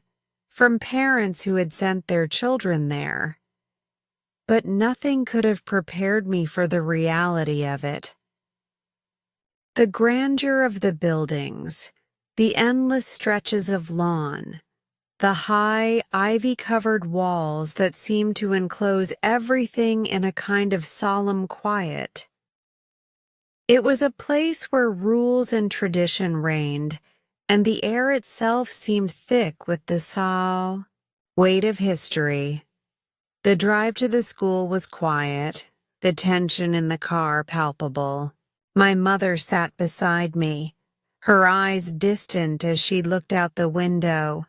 from parents who had sent their children there. But nothing could have prepared me for the reality of it. The grandeur of the buildings, the endless stretches of lawn, the high, ivy-covered walls that seemed to enclose everything in a kind of solemn quiet. It was a place where rules and tradition reigned, and the air itself seemed thick with the weight of history. The drive to the school was quiet, the tension in the car palpable. My mother sat beside me, her eyes distant as she looked out the window.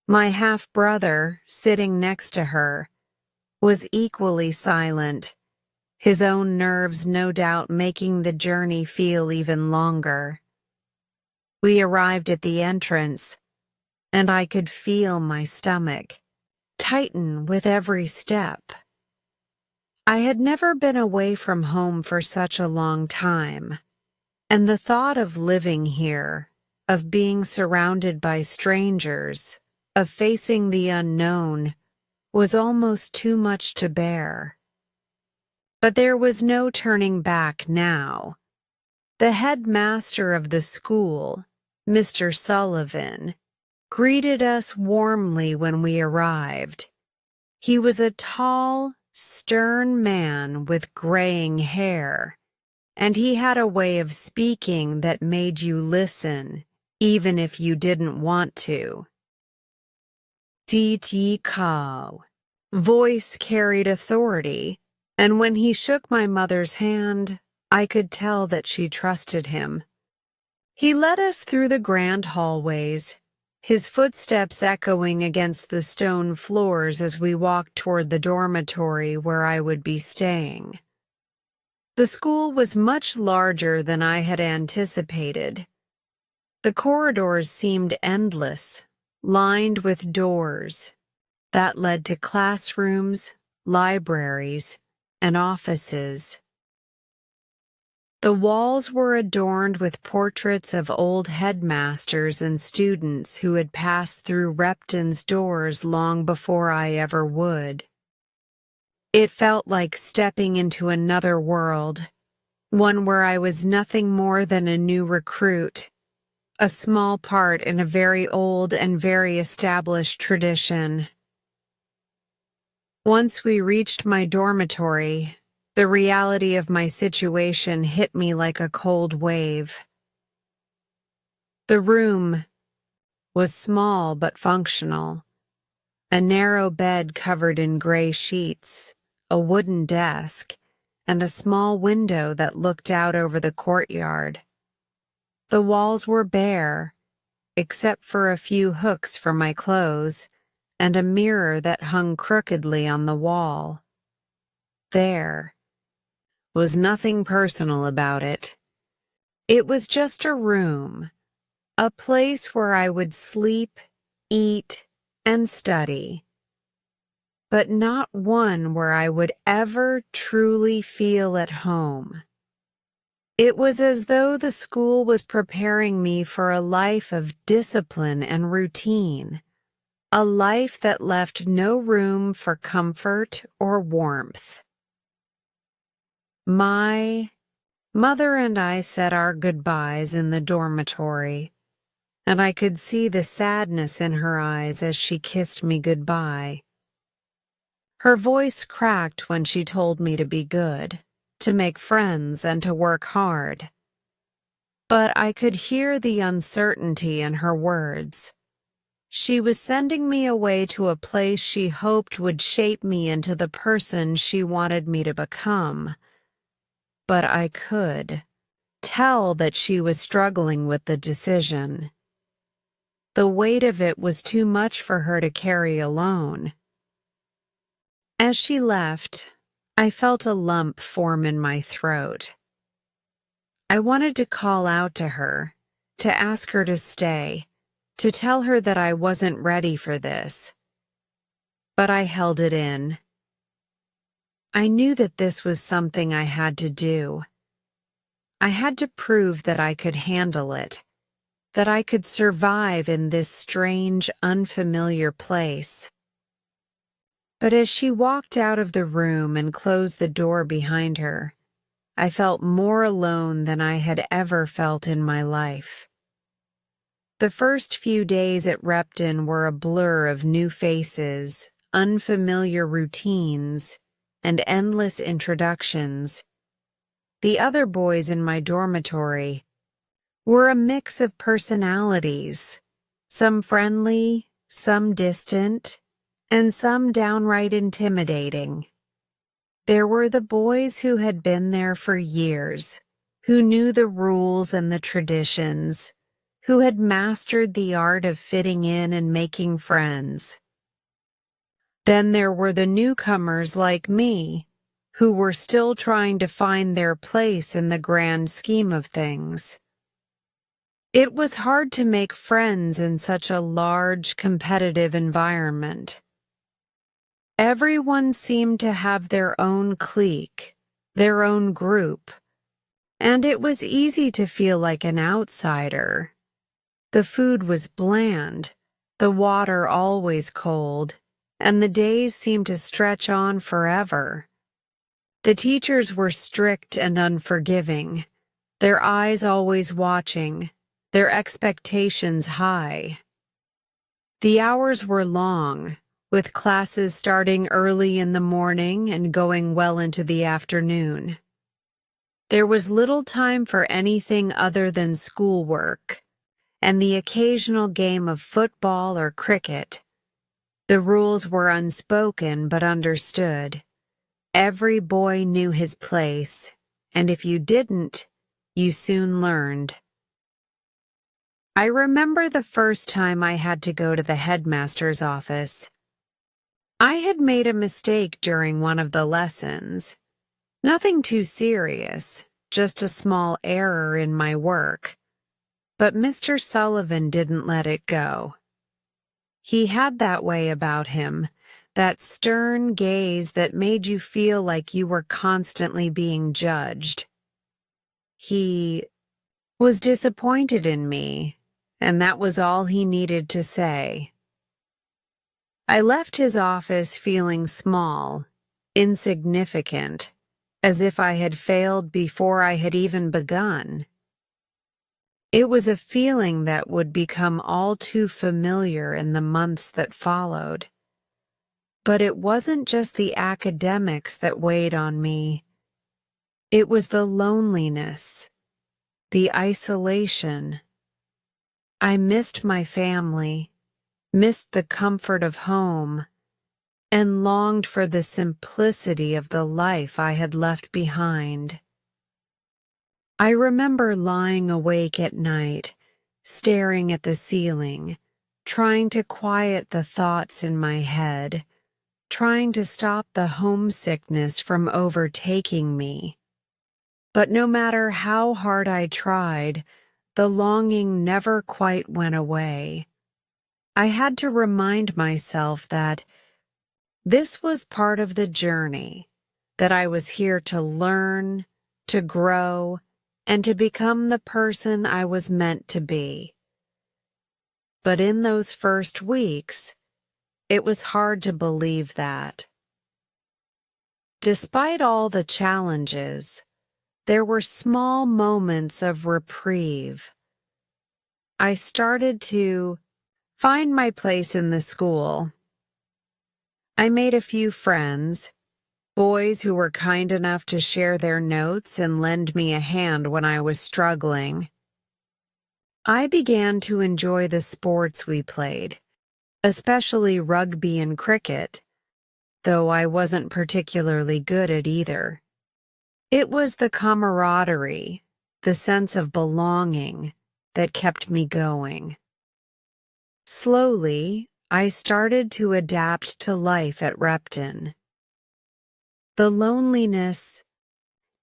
My half-brother, sitting next to her, was equally silent, his own nerves no doubt making the journey feel even longer. We arrived at the entrance, and I could feel my stomach tighten with every step. I had never been away from home for such a long time, and the thought of living here, of being surrounded by strangers, of facing the unknown, was almost too much to bear. But there was no turning back now. The headmaster of the school, Mr. Sullivan, greeted us warmly when we arrived. He was a tall, stern man with graying hair, and he had a way of speaking that made you listen, even if you didn't want to. D.T. Cow. Voice carried authority, and when he shook my mother's hand, I could tell that she trusted him. He led us through the grand hallways, his footsteps echoing against the stone floors as we walked toward the dormitory where I would be staying. The school was much larger than I had anticipated. The corridors seemed endless, lined with doors that led to classrooms, libraries, and offices. The walls were adorned with portraits of old headmasters and students who had passed through Repton's doors long before I ever would. It felt like stepping into another world, one where I was nothing more than a new recruit, a small part in a very old and very established tradition. Once we reached my dormitory, the reality of my situation hit me like a cold wave. The room, was small but functional. A narrow bed covered in gray sheets, a wooden desk, and a small window that looked out over the courtyard. The walls were bare, except for a few hooks for my clothes and a mirror that hung crookedly on the wall. There was nothing personal about it. It was just a room, a place where I would sleep, eat, and study, but not one where I would ever truly feel at home. It was as though the school was preparing me for a life of discipline and routine, a life that left no room for comfort or warmth. My mother and I said our goodbyes in the dormitory, and I could see the sadness in her eyes as she kissed me goodbye. Her voice cracked when she told me to be good, to make friends, and to work hard. But I could hear the uncertainty in her words. She was sending me away to a place she hoped would shape me into the person she wanted me to become. But I could tell that she was struggling with the decision. The weight of it was too much for her to carry alone. As she left, I felt a lump form in my throat. I wanted to call out to her, to ask her to stay, to tell her that I wasn't ready for this. But I held it in. I knew that this was something I had to do. I had to prove that I could handle it, that I could survive in this strange, unfamiliar place. But as she walked out of the room and closed the door behind her, I felt more alone than I had ever felt in my life. The first few days at Repton were a blur of new faces, unfamiliar routines, and endless introductions. The other boys in my dormitory were a mix of personalities, some friendly, some distant, and some downright intimidating. There were the boys who had been there for years, who knew the rules and the traditions, who had mastered the art of fitting in and making friends. Then there were the newcomers like me, who were still trying to find their place in the grand scheme of things. It was hard to make friends in such a large, competitive environment. Everyone seemed to have their own clique, their own group, and it was easy to feel like an outsider. The food was bland, the water always cold, and the days seemed to stretch on forever. The teachers were strict and unforgiving, their eyes always watching, their expectations high. The hours were long, with classes starting early in the morning and going well into the afternoon. There was little time for anything other than schoolwork, and the occasional game of football or cricket. The rules were unspoken but understood. Every boy knew his place, and if you didn't, you soon learned. I remember the first time I had to go to the headmaster's office. I had made a mistake during one of the lessons. Nothing too serious, just a small error in my work. But Mr. Sullivan didn't let it go. He had that way about him, that stern gaze that made you feel like you were constantly being judged. He was disappointed in me, and that was all he needed to say. I left his office feeling small, insignificant, as if I had failed before I had even begun. It was a feeling that would become all too familiar in the months that followed. But it wasn't just the academics that weighed on me. It was the loneliness, the isolation, I missed my family, missed the comfort of home, and longed for the simplicity of the life I had left behind. I remember lying awake at night, staring at the ceiling, trying to quiet the thoughts in my head, trying to stop the homesickness from overtaking me. But no matter how hard I tried, the longing never quite went away. I had to remind myself that this was part of the journey, that I was here to learn, to grow, and to become the person I was meant to be. But in those first weeks, it was hard to believe that. Despite all the challenges, there were small moments of reprieve. I started to find my place in the school. I made a few friends, boys who were kind enough to share their notes and lend me a hand when I was struggling. I began to enjoy the sports we played, especially rugby and cricket, though I wasn't particularly good at either. It was the camaraderie, the sense of belonging, that kept me going. Slowly, I started to adapt to life at Repton. The loneliness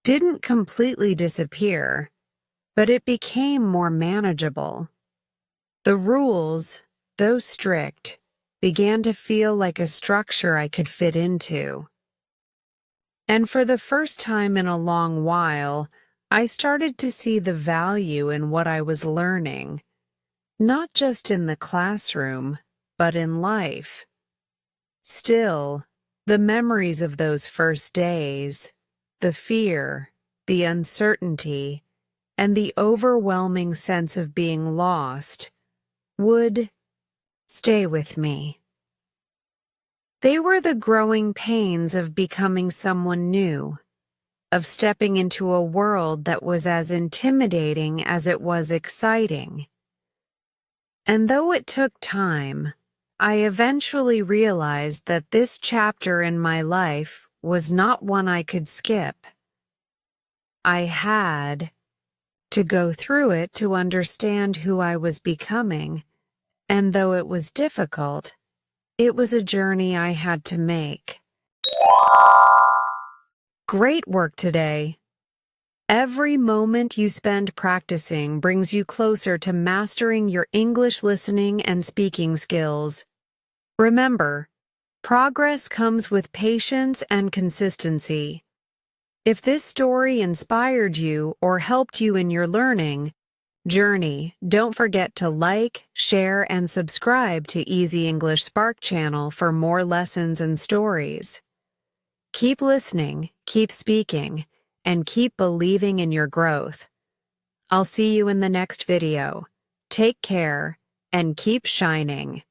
didn't completely disappear, but it became more manageable. The rules, though strict, began to feel like a structure I could fit into. And for the first time in a long while, I started to see the value in what I was learning, not just in the classroom, but in life. Still, the memories of those first days, the fear, the uncertainty, and the overwhelming sense of being lost would stay with me. They were the growing pains of becoming someone new, of stepping into a world that was as intimidating as it was exciting. And though it took time, I eventually realized that this chapter in my life was not one I could skip. I had to go through it to understand who I was becoming, and though it was difficult, it was a journey I had to make. Great work today. Every moment you spend practicing brings you closer to mastering your English listening and speaking skills. Remember, progress comes with patience and consistency. If this story inspired you or helped you in your learning journey, don't forget to like, share, and subscribe to Easy English Spark channel for more lessons and stories. Keep listening, keep speaking, and keep believing in your growth. I'll see you in the next video. Take care and keep shining.